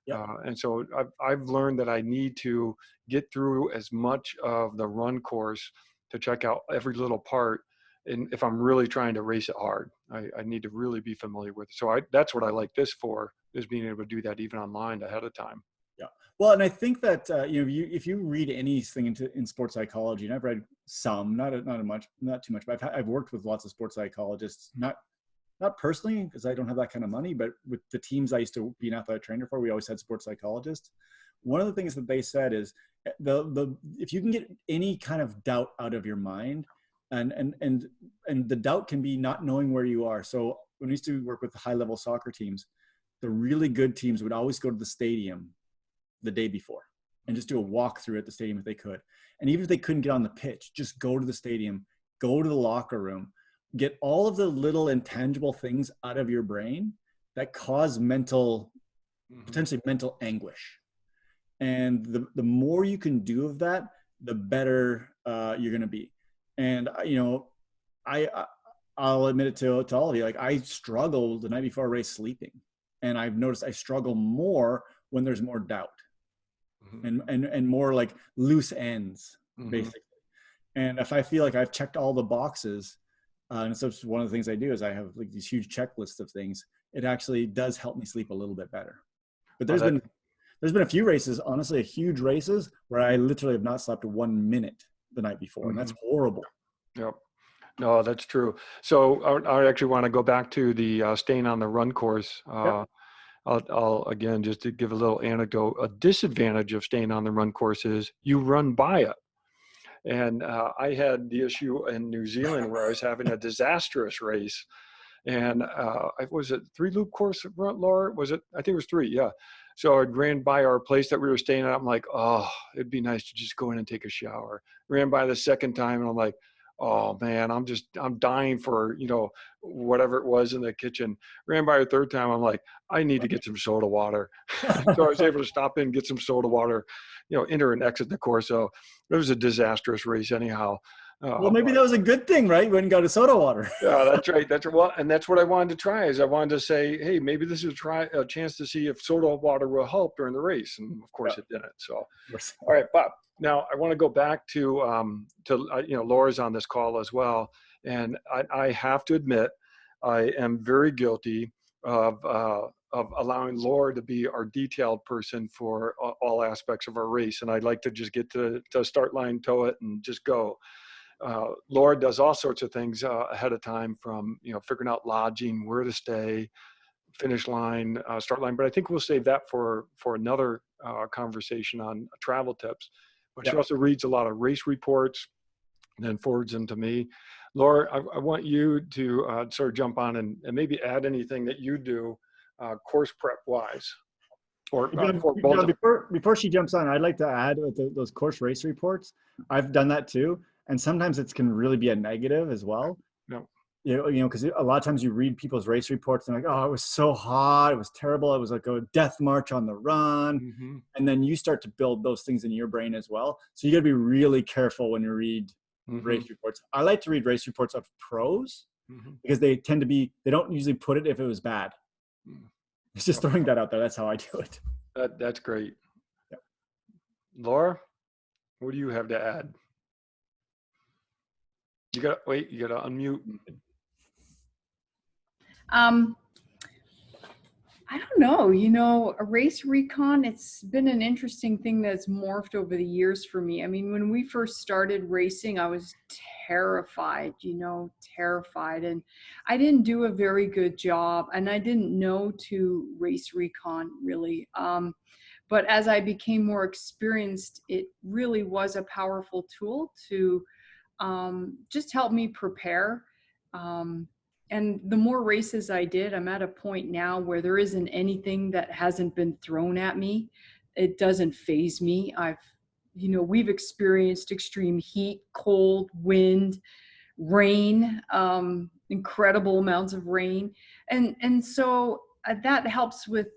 Yeah. And so I've learned that I need to get through as much of the run course to check out every little part. And if I'm really trying to race it hard, I need to really be familiar with it. So that's what I like this for, is being able to do that even online ahead of time. Yeah. Well, and I think that if you read anything in sports psychology, and I've read some, not too much, but I've worked with lots of sports psychologists, not personally because I don't have that kind of money, but with the teams I used to be an athletic trainer for, we always had sports psychologists. One of the things that they said is if you can get any kind of doubt out of your mind, and the doubt can be not knowing where you are. So when we used to work with the high-level soccer teams, the really good teams would always go to the stadium the day before and just do a walkthrough at the stadium if they could. And even if they couldn't get on the pitch, just go to the stadium, go to the locker room, get all of the little intangible things out of your brain that cause potentially mental anguish. And the more you can do of that, the better you're going to be. And, I'll admit it to all of you. Like I struggled the night before a race sleeping, and I've noticed I struggle more when there's more doubt and more like loose ends, basically. And if I feel like I've checked all the boxes, and so one of the things I do is I have like these huge checklists of things. It actually does help me sleep a little bit better. But there's been a few races, honestly, huge races where I literally have not slept 1 minute the night before, and that's horrible. Yep. No, that's true. So I actually want to go back to the staying on the run course. Yep. I'll again, just to give a little anecdote, a disadvantage of staying on the run course is you run by it. And I had the issue in New Zealand where I was having a disastrous race. And was it 3-loop course, Laura? Was it? I think it was 3. Yeah. So I ran by our place that we were staying at. I'm like, oh, it'd be nice to just go in and take a shower. Ran by the second time, and I'm like, oh man, I'm dying for, whatever it was in the kitchen. Ran by a third time. I'm like, I need to get some soda water. So I was able to stop in, get some soda water, enter and exit the course. So it was a disastrous race anyhow. Well, maybe that was a good thing, right? You went and got a soda water. Yeah, that's right. And that's what I wanted to try. Is I wanted to say, hey, maybe this is a chance to see if soda water will help during the race, and of course it didn't. So, all right, Bob. Now I want to go back to Laura's on this call as well, and I have to admit, I am very guilty of of allowing Laura to be our detailed person for all aspects of our race. And I'd like to just get to start line, tow it, and just go. Laura does all sorts of things ahead of time, from, you know, figuring out lodging, where to stay, finish line, start line. But I think we'll save that for another conversation on travel tips. But she also reads a lot of race reports and then forwards them to me. Laura, I want you to sort of jump on and maybe add anything that you do course prep wise. Or for both John, before she jumps on, I'd like to add with those course race reports. I've done that too, and sometimes it can really be a negative as well. No. You know, because a lot of times you read people's race reports and like, oh, it was so hot, it was terrible, it was like a death march on the run, Mm-hmm. and then you start to build those things in your brain as well. So you got to be really careful when you read race reports. I like to read race reports of pros because they tend to be, they don't usually put it if it was bad. It's just throwing that out there. That's how I do it. That's great. Yep. Laura, what do you have to add? You gotta unmute. I don't know, you know, a race recon, it's been an interesting thing that's morphed over the years for me. I mean, when we first started racing, I was terrified, and I didn't do a very good job, and I didn't know to race recon really. But as I became more experienced, it really was a powerful tool to just help me prepare. And the more races I did, I'm at a point now where there isn't anything that hasn't been thrown at me. It doesn't faze me. We've experienced extreme heat, cold, wind, rain, incredible amounts of rain. And so that helps with,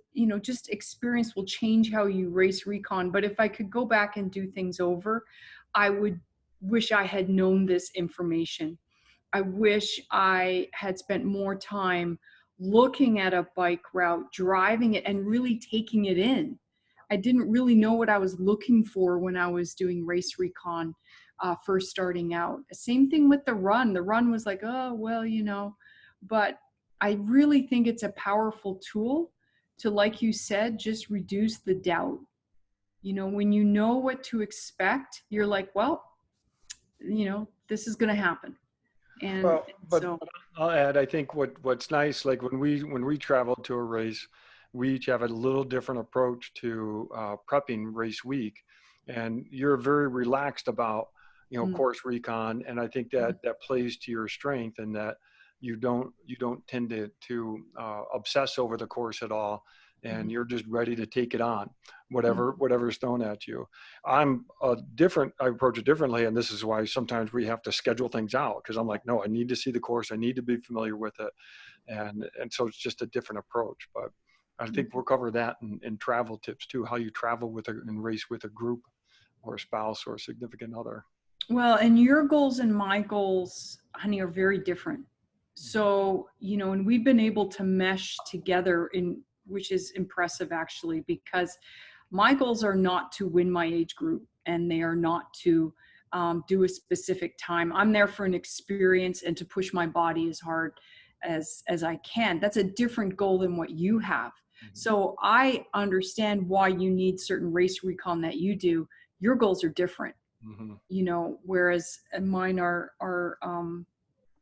just experience will change how you race recon. But if I could go back and do things over, I would wish I had known this information. I wish I had spent more time looking at a bike route, driving it, and really taking it in. I didn't really know what I was looking for when I was doing race recon first starting out. Same thing with the run. The run was like, oh, well, but I really think it's a powerful tool to, like you said, just reduce the doubt. When you know what to expect, you're like, well, this is going to happen. But I'll add, I think what's nice, like when we travel to a race, we each have a little different approach to prepping race week, and you're very relaxed about course recon, and I think that plays to your strength, and that you don't tend to obsess over the course at all, and you're just ready to take it on, whatever's thrown at you. I approach it differently, and this is why sometimes we have to schedule things out, because I'm like, no, I need to see the course, I need to be familiar with it, and so it's just a different approach. But I think we'll cover that in travel tips too, how you travel and race with a group or a spouse or a significant other. Well, and your goals and my goals, honey, are very different. So, and we've been able to mesh together which is impressive actually, because my goals are not to win my age group, and they are not to do a specific time. I'm there for an experience and to push my body as hard as I can. That's a different goal than what you have. So I understand why you need certain race recon that you do. Your goals are different, whereas mine are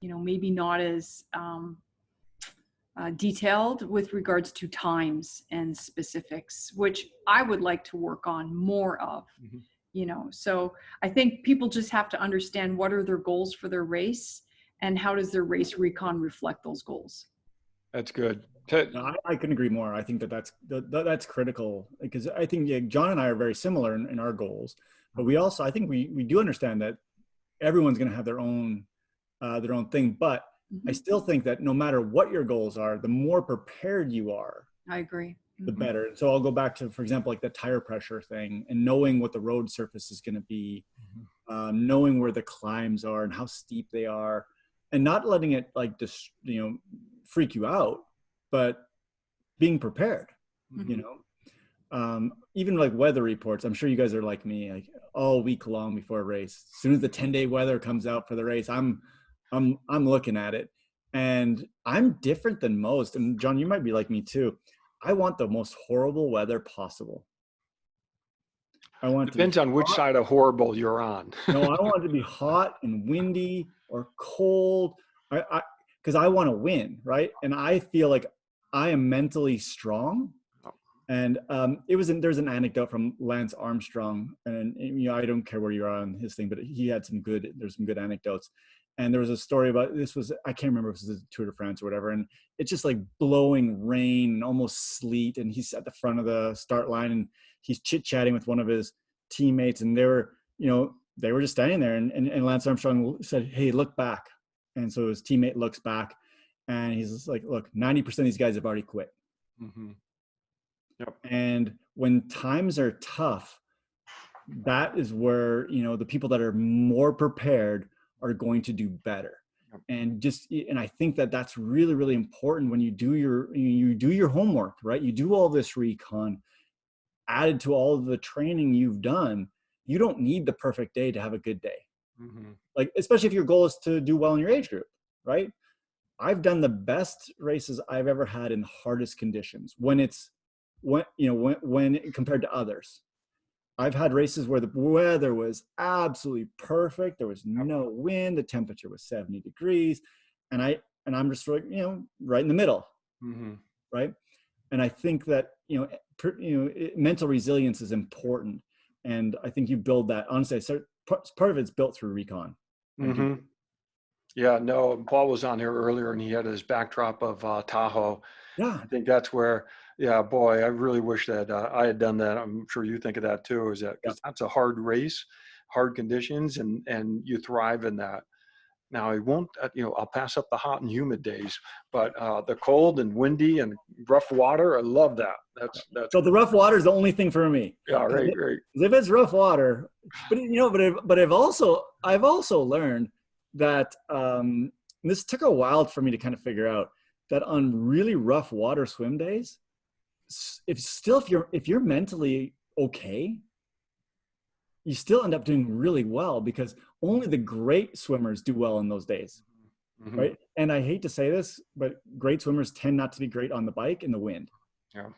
maybe not as detailed with regards to times and specifics, which I would like to work on more of. So I think people just have to understand what are their goals for their race, and how does their race recon reflect those goals. That's good. No, I couldn't agree more. I think that's critical, because I think John and I are very similar in our goals, but I think we do understand that everyone's going to have their own thing. But I still think that no matter what your goals are, the more prepared you are, I agree, the better. So I'll go back to, for example, like the tire pressure thing, and knowing what the road surface is going to be, knowing where the climbs are and how steep they are, and not letting it like just freak you out, but being prepared. Even like weather reports, I'm sure you guys are like me, like all week long before a race, as soon as the 10-day weather comes out for the race, I'm looking at it, and I'm different than most. And John, you might be like me too. I want the most horrible weather possible. I want it to be Depends on which hot. side of horrible you're on. No, I want it to be hot and windy or cold. Because I want to win, right? And I feel like I am mentally strong. And there's an anecdote from Lance Armstrong, and you know, I don't care where you're on his thing, but there's some good anecdotes. And there was a story about, I can't remember if it was the Tour de France or whatever, and it's just like blowing rain and almost sleet, and he's at the front of the start line and he's chit-chatting with one of his teammates, and they were just standing there, and Lance Armstrong said, "Hey, look back." And so his teammate looks back and he's just like, "Look, 90% of these guys have already quit." Mm-hmm. Yep. And when times are tough, that is where, you know, the people that are more prepared are going to do better. Yep. And I think that that's really, really important when you do your homework, right? You do all this recon added to all of the training you've done. You don't need the perfect day to have a good day. Mm-hmm. Like, especially if your goal is to do well in your age group, right? I've done the best races I've ever had in hardest conditions when compared to others. I've had races where the weather was absolutely perfect. There was no wind. The temperature was 70 degrees. And I'm just like, you know, right in the middle. Mm-hmm. Right. And I think that, mental resilience is important. And I think you build that. Honestly, part of it's built through recon. Mm-hmm. Yeah, no, Paul was on here earlier and he had his backdrop of Tahoe. Yeah. I think that's where, yeah, boy, I really wish that I had done that. I'm sure you think of that too, because that's a hard race, hard conditions, and you thrive in that. Now I won't, I'll pass up the hot and humid days, but the cold and windy and rough water, I love that. That's so the rough water is the only thing for me. Yeah, right. If it's rough water, but I've also learned that this took a while for me to kind of figure out that on really rough water swim days, if you're mentally okay, you still end up doing really well, because only the great swimmers do well in those days. Mm-hmm. Right? And I hate to say this, but great swimmers tend not to be great on the bike in the wind. Yeah.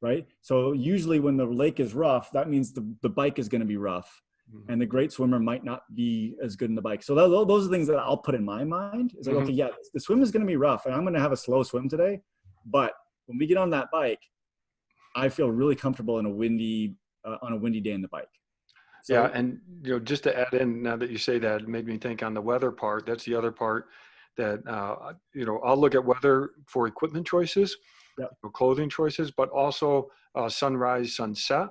Right? So usually when the lake is rough, that means the bike is going to be rough. Mm-hmm. And the great swimmer might not be as good in the bike. So those are things that I'll put in my mind. It's like, mm-hmm. Okay, yeah, the swim is going to be rough and I'm going to have a slow swim today. But when we get on that bike, I feel really comfortable on a windy day in the bike. So, yeah, and just to add in, now that you say that, it made me think on the weather part. That's the other part that I'll look at weather for equipment choices, clothing choices, but also sunrise, sunset,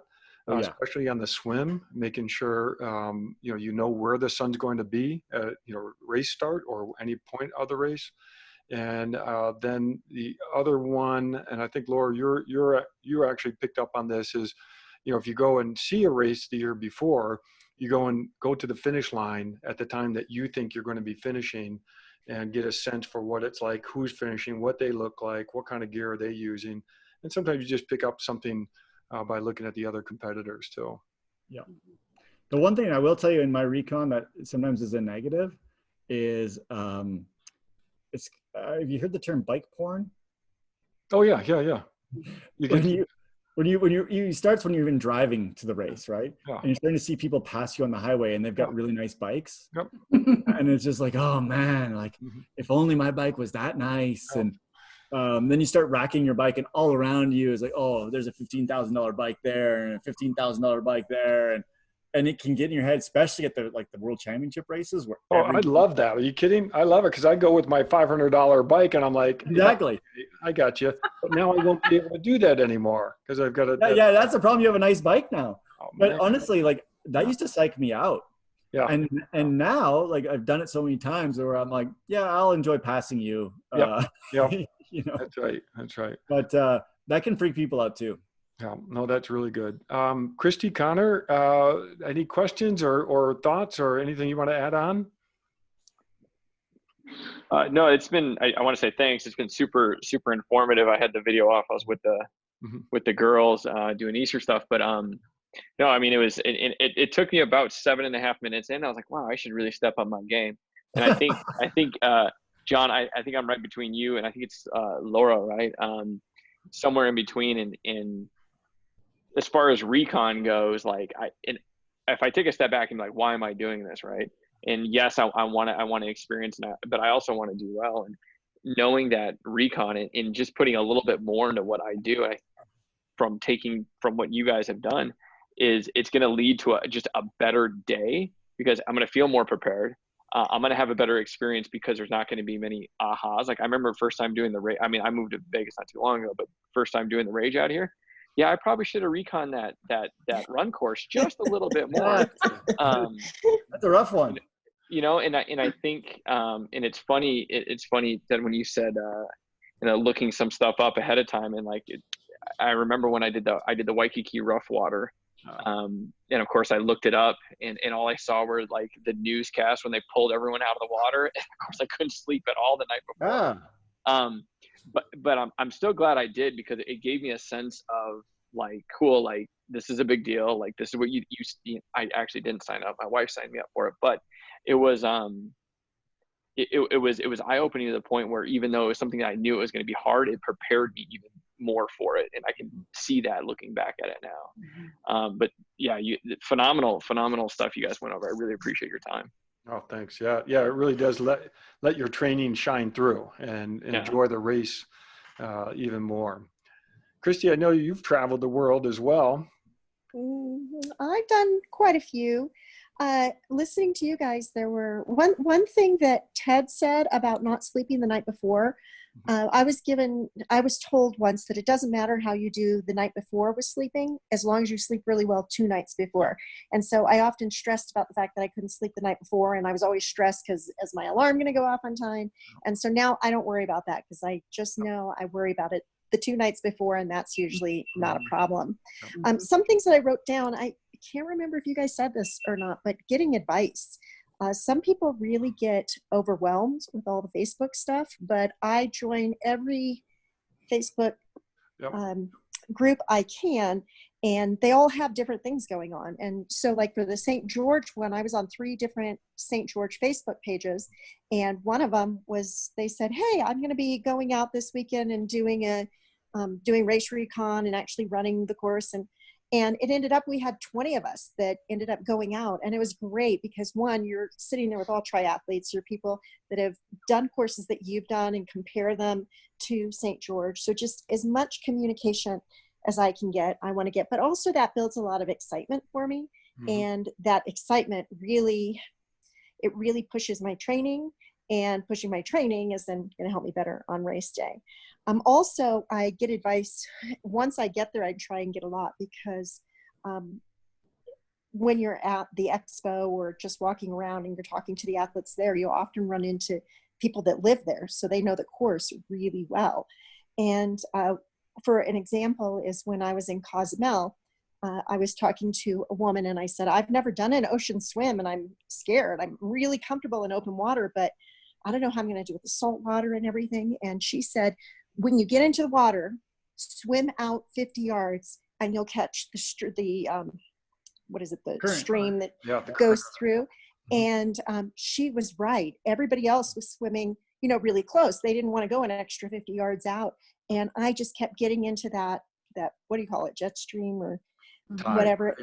especially on the swim, making sure you know where the sun's going to be at race start or any point of the race. And then the other one, and I think Laura, you actually picked up on this, is if you go and see a race the year before, you go to the finish line at the time that you think you're going to be finishing, and get a sense for what it's like, who's finishing, what they look like, what kind of gear are they using. And sometimes you just pick up something by looking at the other competitors too. Yeah. The one thing I will tell you in my recon that sometimes is a negative is have you heard the term bike porn? Oh yeah. When you starts when you're even driving to the race, right? Yeah. And you're starting to see people pass you on the highway and they've got really nice bikes. Yep. And it's just like, oh man, like if only my bike was that nice. Yep. And then you start racking your bike and all around you is like, oh, there's a $15,000 bike there and a $15,000 bike there. And it can get in your head, especially at the World Championship races. Where I love that. Are you kidding? I love it because I go with my $500 bike and I'm like, exactly. Yeah, I got you. But now I won't be able to do that anymore because I've got to. Yeah, that's the problem. You have a nice bike now. Oh, but honestly, that used to psych me out. Yeah. And now, I've done it so many times where I'm like, yeah, I'll enjoy passing you. Yeah. That's right. But that can freak people out too. Yeah, no, that's really good. Christy, Connor, any questions or thoughts or anything you want to add on? No, it's been, I want to say thanks. It's been super, super informative. I had the video off. I was with the girls doing Easter stuff, but no, I mean, it took me about 7.5 minutes in. I was like, wow, I should really step up my game. And I think John, I think I'm right between you and I think it's Laura, right? somewhere in between. And as far as recon goes, like if I take a step back and be like, why am I doing this, right? And yes, I want to experience that, but I also want to do well. And knowing that recon and just putting a little bit more into what I do, from what you guys have done, is it's going to lead to just a better day, because I'm going to feel more prepared. I'm going to have a better experience because there's not going to be many ahas. Like I remember first time doing the rage. I mean, I moved to Vegas not too long ago, but first time doing the rage out here. Yeah, I probably should have recon that run course just a little bit more. That's a rough one. You know, and I think, and it's funny that when you said, looking some stuff up ahead of time, and like, I remember when I did the Waikiki rough water, and of course I looked it up, and all I saw were like the newscast when they pulled everyone out of the water, and of course I couldn't sleep at all the night before. But I'm still glad I did, because it gave me a sense of like, cool, like this is a big deal, like this is what you I actually didn't sign up, my wife signed me up for it, but it was it was eye-opening to the point where, even though it was something that I knew it was going to be hard, it prepared me even more for it, and I can see that looking back at it now. But yeah, phenomenal stuff you guys went over. I really appreciate your time. Oh, thanks. Yeah, it really does let your training shine through and enjoy the race even more. Christy, I know you've traveled the world as well. I've done quite a few. Listening to you guys, there were one thing that Ted said about not sleeping the night before. I was told once that it doesn't matter how you do the night before with sleeping, as long as you sleep really well 2 nights before. And so I often stressed about the fact that I couldn't sleep the night before, and I was always stressed because is my alarm going to go off on time? And so now I don't worry about that, because I just know I worry about it the 2 nights before, and that's usually not a problem. Some things that I wrote down, I can't remember if you guys said this or not, but getting advice. Some people really get overwhelmed with all the Facebook stuff, but I join every Facebook group I can, and they all have different things going on. And so like for the St. George one, I was on 3 different St. George Facebook pages, and one of them was, they said, hey, I'm going to be going out this weekend and doing race recon and actually running the course. And it ended up, we had 20 of us that ended up going out. And it was great because, one, you're sitting there with all triathletes, you're people that have done courses that you've done and compare them to St. George. So just as much communication as I can get, I want to get. But also that builds a lot of excitement for me. And that excitement really pushes my training. And pushing my training is then going to help me better on race day. Also, I get advice. Once I get there, I try and get a lot, because when you're at the expo or just walking around and you're talking to the athletes there, you'll often run into people that live there, so they know the course really well. And for an example is when I was in Cozumel, I was talking to a woman and I said, I've never done an ocean swim and I'm scared. I'm really comfortable in open water, but I don't know how I'm going to do with the salt water and everything. And she said, when you get into the water, swim out 50 yards and you'll catch the stream that goes through. And she was right. Everybody else was swimming, really close. They didn't want to go an extra 50 yards out. And I just kept getting into that, what do you call it? Jet stream or whatever.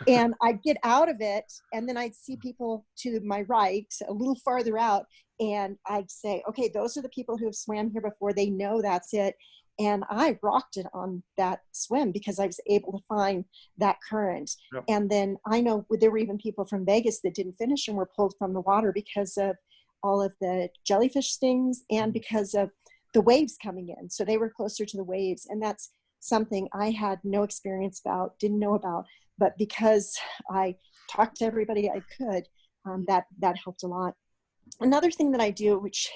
And I'd get out of it, and then I'd see people to my right, a little farther out, and I'd say, okay, those are the people who have swam here before. They know that's it. And I rocked it on that swim because I was able to find that current. And then I know there were even people from Vegas that didn't finish and were pulled from the water because of all of the jellyfish stings and because of the waves coming in. So they were closer to the waves. And that's something I had no experience about, didn't know about, but because I talked to everybody I could, that helped a lot. Another thing that I do, which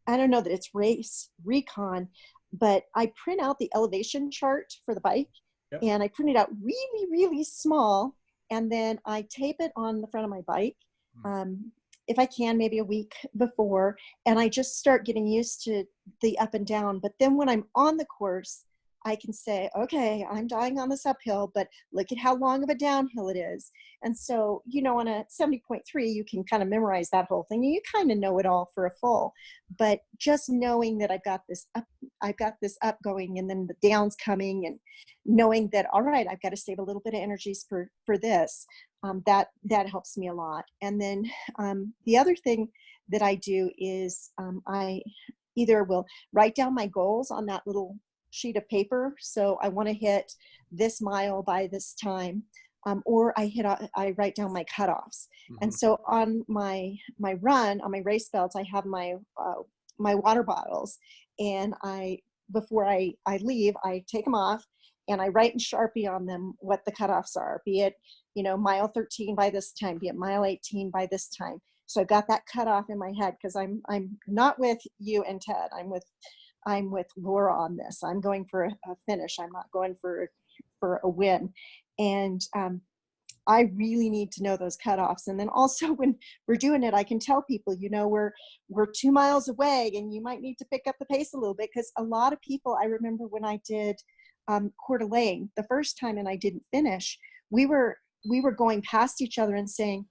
I don't know that it's race recon, but I print out the elevation chart for the bike, and I print it out really, really small, and then I tape it on the front of my bike. If I can, maybe a week before, and I just start getting used to the up and down. But then when I'm on the course, I can say, okay, I'm dying on this uphill, but look at how long of a downhill it is. And so, you know, on a 70.3, you can kind of memorize that whole thing. You kind of know it all for a full, but just knowing that I've got this up going and then the down's coming, and knowing that, all right, I've got to save a little bit of energies for this, that helps me a lot. And then the other thing that I do is I either will write down my goals on that little sheet of paper. So I want to hit this mile by this time, or I write down my cutoffs. And so on my run, on my race belts, I have my water bottles, and before I leave, I take them off and I write in Sharpie on them what the cutoffs are, be it, you know, mile 13 by this time, be it mile 18 by this time. So I've got that cutoff in my head, because I'm not with you and Ted. I'm with Laura on this. I'm going for a finish. I'm not going for a win. And I really need to know those cutoffs. And then also when we're doing it, I can tell people, you know, we're 2 miles away and you might need to pick up the pace a little bit. Because a lot of people, I remember when I did Coeur d'Alene the first time and I didn't finish, we were going past each other and saying,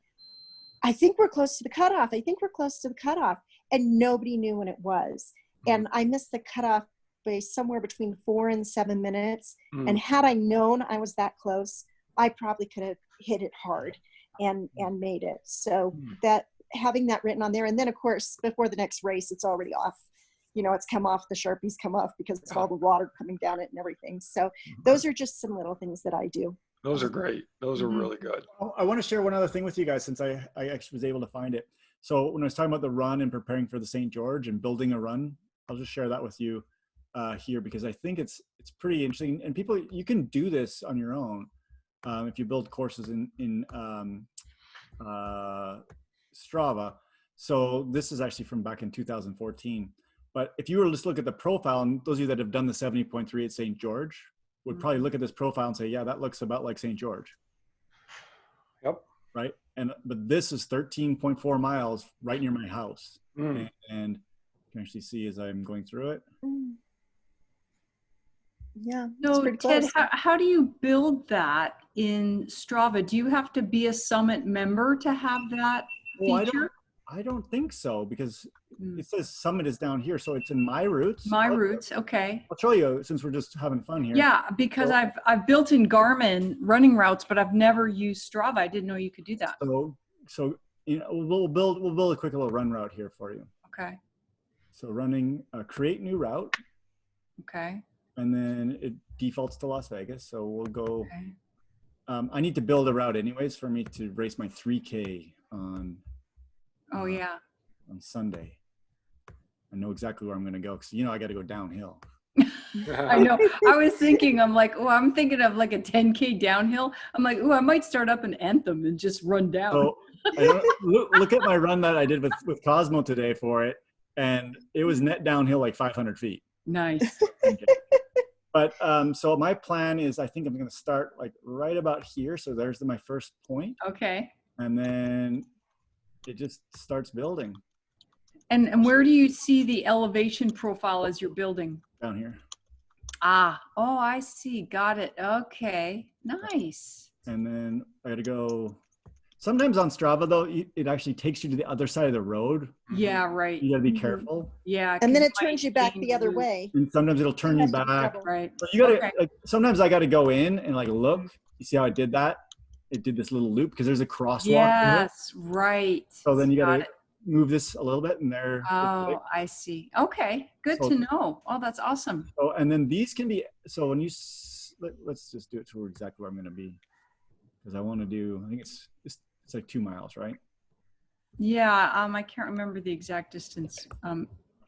I think we're close to the cutoff. I think we're close to the cutoff. And nobody knew when it was. And I missed the cutoff by somewhere between 4 and 7 minutes. And had I known I was that close, I probably could have hit it hard and made it. So that, having that written on there, and then of course before the next race, it's already off. You know, it's come off. The Sharpies come off because of all the water coming down it and everything. So those are just some little things that I do. Those are great. Those are really good. I want to share one other thing with you guys, since I actually was able to find it. So when I was talking about the run and preparing for the St. George and building a run, I'll just share that with you here, because I think it's pretty interesting. And people, you can do this on your own if you build courses in Strava. So this is actually from back in 2014. But if you were to just look at the profile, and those of you that have done the 70.3 at St. George would probably look at this profile and say, yeah, that looks about like St. George. Yep. Right. But this is 13.4 miles right near my house. And you can actually see as I'm going through it. Yeah. So Ted, how do you build that in Strava? Do you have to be a Summit member to have that feature? I don't think so, because it says Summit is down here. So it's in My Routes. My Routes. Okay. I'll show you, since we're just having fun here. Yeah, because I've built in Garmin running routes, but I've never used Strava. I didn't know you could do that. So you know, we'll build a quick little run route here for you. Okay. So running create new route. Okay. And then it defaults to Las Vegas. So we'll go. Okay. I need to build a route anyways for me to race my 3K on. Oh yeah. On Sunday. I know exactly where I'm going to go, because you know I got to go downhill. I know. I was thinking, I'm like, oh, I'm thinking of like a 10K downhill. I'm like, oh, I might start up an Anthem and just run down. So look at my run that I did with Cosmo today for it, and it was net downhill like 500 feet. Nice. But so my plan is, I think I'm going to start like right about here. So there's my first point. Okay. And then it just starts building. And where do you see the elevation profile as you're building? Down here. Ah, oh, I see. Got it. Okay. Nice. And then I got to go. Sometimes on Strava, though, it actually takes you to the other side of the road. Yeah, right. You got to be careful. Yeah. And then it turns you back the other way. And sometimes it'll turn you back. Right. So you got to, like, sometimes I got to go in and like look. You see how I did that? It did this little loop because there's a crosswalk. Yes, right. So then you got to move this a little bit, and there. Oh, I see. Okay, good to know. Oh, that's awesome. So, and then these can be, so when you, let's just do it to exactly where I'm going to be, because I want to do, I think it's like 2 miles, right? Yeah, I can't remember the exact distance. I'll show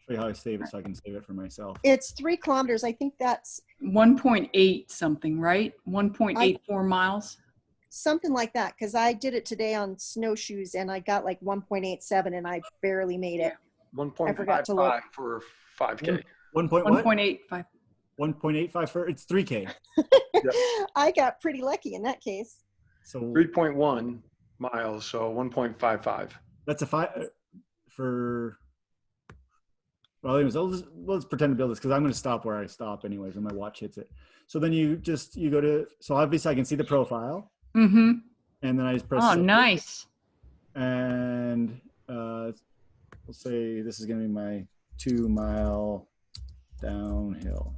you how I save it so I can save it for myself. It's 3 kilometers. I think that's 1.8 something, right? 1.84 miles. Something like that, because I did it today on snowshoes and I got like 1.87 and I barely made it. 1.55 for 5K. 1.85. 1.85 for, it's 3K. Yep. I got pretty lucky in that case. So 3.1 miles, so 1.55. that's a 5 for, Well, anyways, let's pretend to build this because I'm going to stop where I stop anyways when my watch hits it. So then you go to, so obviously I can see the profile. Mm-hmm. And then I just press. Oh, save. nice. And we'll say this is going to be my 2-mile downhill.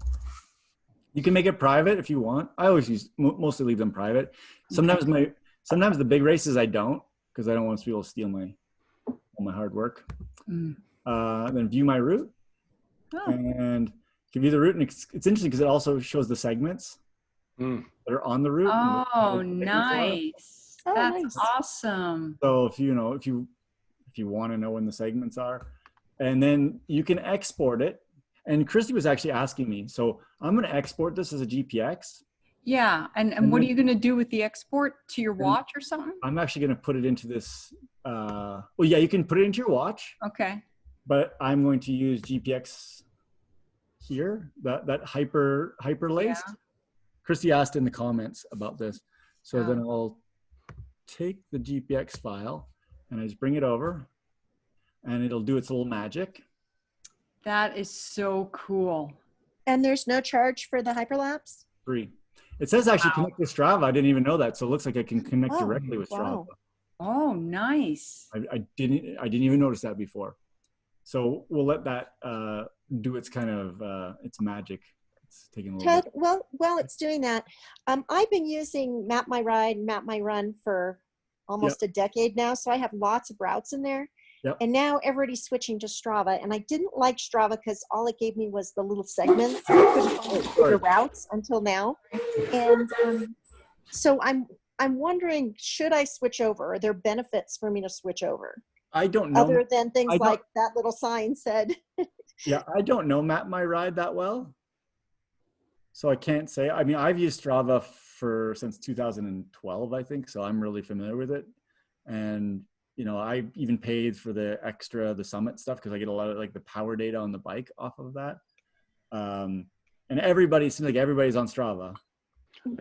You can make it private if you want. I always mostly leave them private. Sometimes the big races I don't, because I don't want people to steal all my hard work. Then view my route and give you the route. And it's interesting because it also shows the segments that are on the route. Oh, nice. Oh, That's nice. awesome. So if you want to know when the segments are, and then you can export it. And Christy was actually asking me, so I'm going to export this as a GPX. Yeah. And what are you going to do with the export to your watch or something? I'm actually going to put it into this. Well, yeah, you can put it into your watch. Okay. But I'm going to use GPX here, that hyper laced. Yeah. Christy asked in the comments about this. So then I'll take the GPX file and I just bring it over and it'll do its little magic. That is so cool. And there's no charge for the hyperlapse? Free. It says actually connect with Strava. I didn't even know that. So it looks like I can connect directly with Strava. Wow. Oh, nice. I didn't even notice that before. So we'll let that do its kind of its magic. It's taking a little Ted, bit. while it's doing that, I've been using Map My Ride, Map My Run for almost a decade now. So I have lots of routes in there. Yep. And now everybody's switching to Strava. And I didn't like Strava because all it gave me was the little segments. I couldn't follow the routes until now. And so I'm wondering, should I switch over? Are there benefits for me to switch over? I don't know. Other than things like that little sign said. Yeah, I don't know Map My Ride that well. So I can't say. I mean, I've used Strava since 2012, I think. So I'm really familiar with it. And, I even paid for the summit stuff because I get a lot of like the power data on the bike off of that. And seems like everybody's on Strava.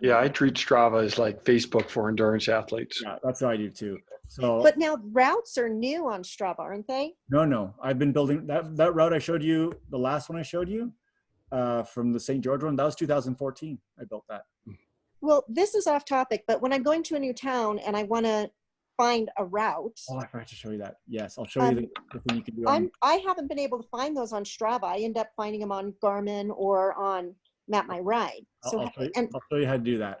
Yeah, I treat Strava as like Facebook for endurance athletes. Yeah, that's what I do too. So, but now routes are new on Strava, aren't they? No. I've been building that route I showed you, the last one I showed you, from the St. George one. That was 2014. I built that. Well, this is off topic, but when I'm going to a new town and I want to find a route. Oh, I forgot to show you that. Yes, I'll show you the thing you can do. I haven't been able to find those on Strava. I end up finding them on Garmin or on Map My Ride. So I'll show you how to do that.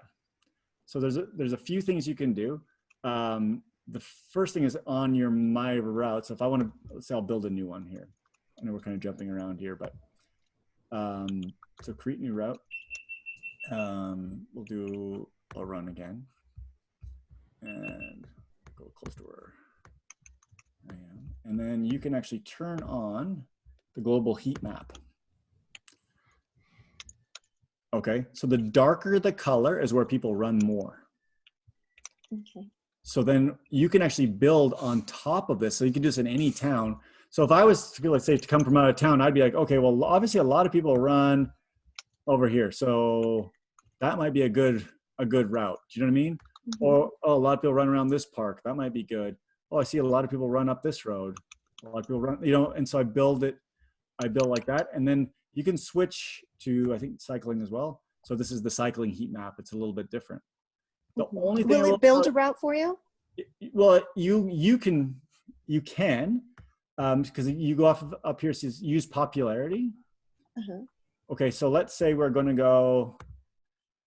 So there's a few things you can do. The first thing is on your My Route. So if I want to, let's say I'll build a new one here. I know we're kind of jumping around here, but so create new route. We'll do a run again and go close to where I am. And then you can actually turn on the global heat map. Okay, so the darker the color is where people run more. Okay. So then you can actually build on top of this. So you can do this in any town. So if I was to, let's say, to come from out of town, I'd be like, okay, well, obviously a lot of people run over here. So that might be a good route. Do you know what I mean? Mm-hmm. Or, oh, a lot of people run around this park. That might be good. Oh, I see a lot of people run up this road. A lot of people run, and so I build like that. And then you can switch to, I think, cycling as well. So this is the cycling heat map. It's a little bit different. The only thing will it build a route for you? Well, you can because you go up here, it says use popularity. Uh-huh. Okay, so let's say we're going to go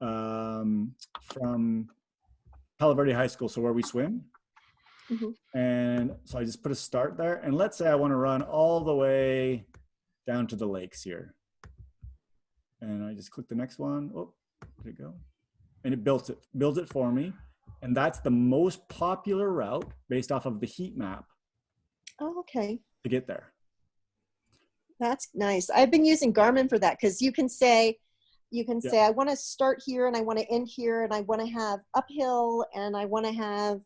from Palo Verde High School, so where we swim. Mm-hmm. And so I just put a start there. And let's say I want to run all the way down to the lakes here. And I just click the next one. Oh, there you go. And it builds it for me. And that's the most popular route based off of the heat map. Oh, okay. To get there. That's nice. I've been using Garmin for that because you can say, I want to start here and I want to end here and I want to have uphill and I want to have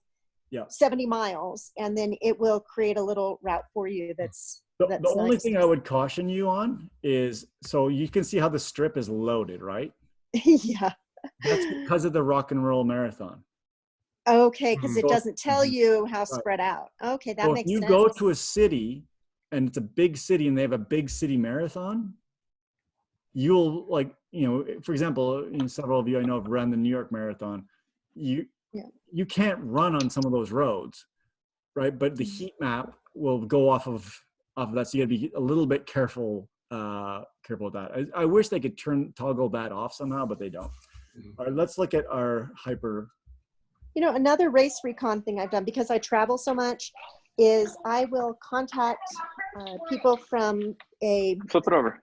70 miles. And then it will create a little route for you that's the only thing I would caution you on is, so you can see how the strip is loaded, right? Yeah. That's because of the Rock and Roll Marathon. Okay, because it doesn't tell you how spread out. Okay, that makes sense. If you go to a city and it's a big city and they have a big city marathon, you'll like, for example, several of you I know have run the New York Marathon. You can't run on some of those roads, right? But the heat map will go off of that. So you gotta be a little bit careful with that. I wish they could toggle that off somehow, but they don't. All right, let's look at our hyper. Another race recon thing I've done, because I travel so much, is I will contact people from Flip it over.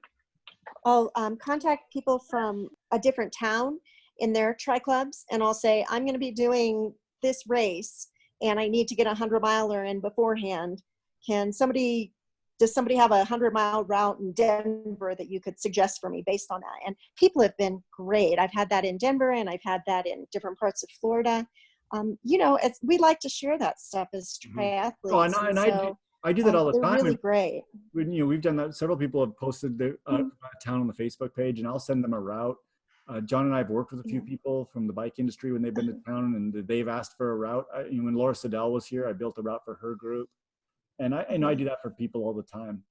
I'll contact people from a different town in their tri clubs, and I'll say, I'm going to be doing this race and I need to get a 100-miler in beforehand. Does somebody have a 100-mile route in Denver that you could suggest for me based on that? And people have been great. I've had that in Denver and I've had that in different parts of Florida. We like to share that stuff as triathletes. Oh, and I do that all the time. They're really great. We've done that. Several people have posted their town on the Facebook page, and I'll send them a route. John and I have worked with a few people from the bike industry when they've been to town, and they've asked for a route. When Laura Siddell was here, I built a route for her group, and I do that for people all the time.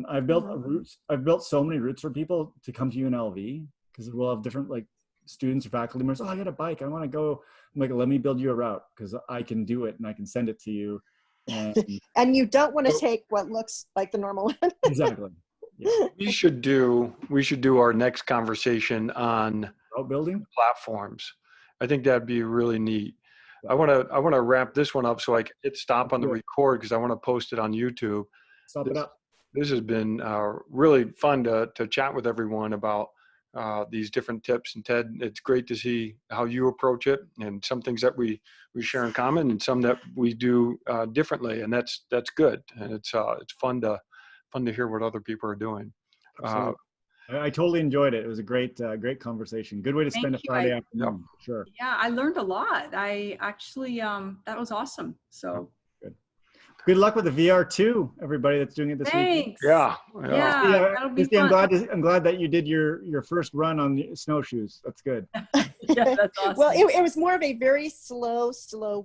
I've built so many routes for people to come to UNLV, because we'll have different students or faculty members. Oh, I got a bike, I want to go. I'm like, let me build you a route, because I can do it and I can send it to you. And you don't want to take what looks like the normal one. Exactly. Yeah. We should do our next conversation on Route building platforms. I think that'd be really neat. I want to wrap this one up so I can hit stop on the record, because I want to post it on YouTube. Stop it up. This has been really fun to chat with everyone about these different tips. And Ted, it's great to see how you approach it, and some things that we share in common and some that we do differently. And that's good. And it's fun to hear what other people are doing. I totally enjoyed it. It was a great conversation. Good way to spend a Friday afternoon. Sure. Yeah, I learned a lot. I actually, that was awesome. So good luck with the VR2, everybody that's doing it this week. Yeah. That'll be Christy, fun. I'm glad that you did your first run on the snowshoes. That's good. Yeah, that's awesome. Well, it was more of a very slow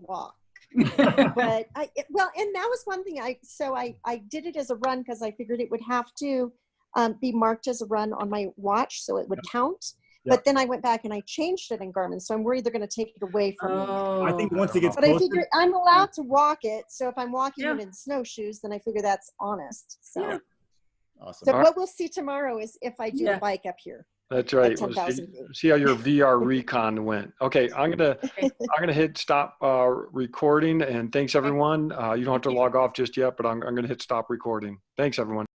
walk. But and that was one thing. I did it as a run because I figured it would have to be marked as a run on my watch, so it would count. Yeah. But then I went back and I changed it in Garmin, so I'm worried they're going to take it away from me. I think once it gets posted, I figure I'm allowed to walk it, so if I'm walking it in snowshoes, then I figure that's honest. So, awesome. So what we'll see tomorrow is if I do the bike up here. That's right. We'll see how your VR recon went. Okay, I'm gonna hit stop recording, and thanks everyone. You don't have to log off just yet, but I'm gonna hit stop recording. Thanks everyone.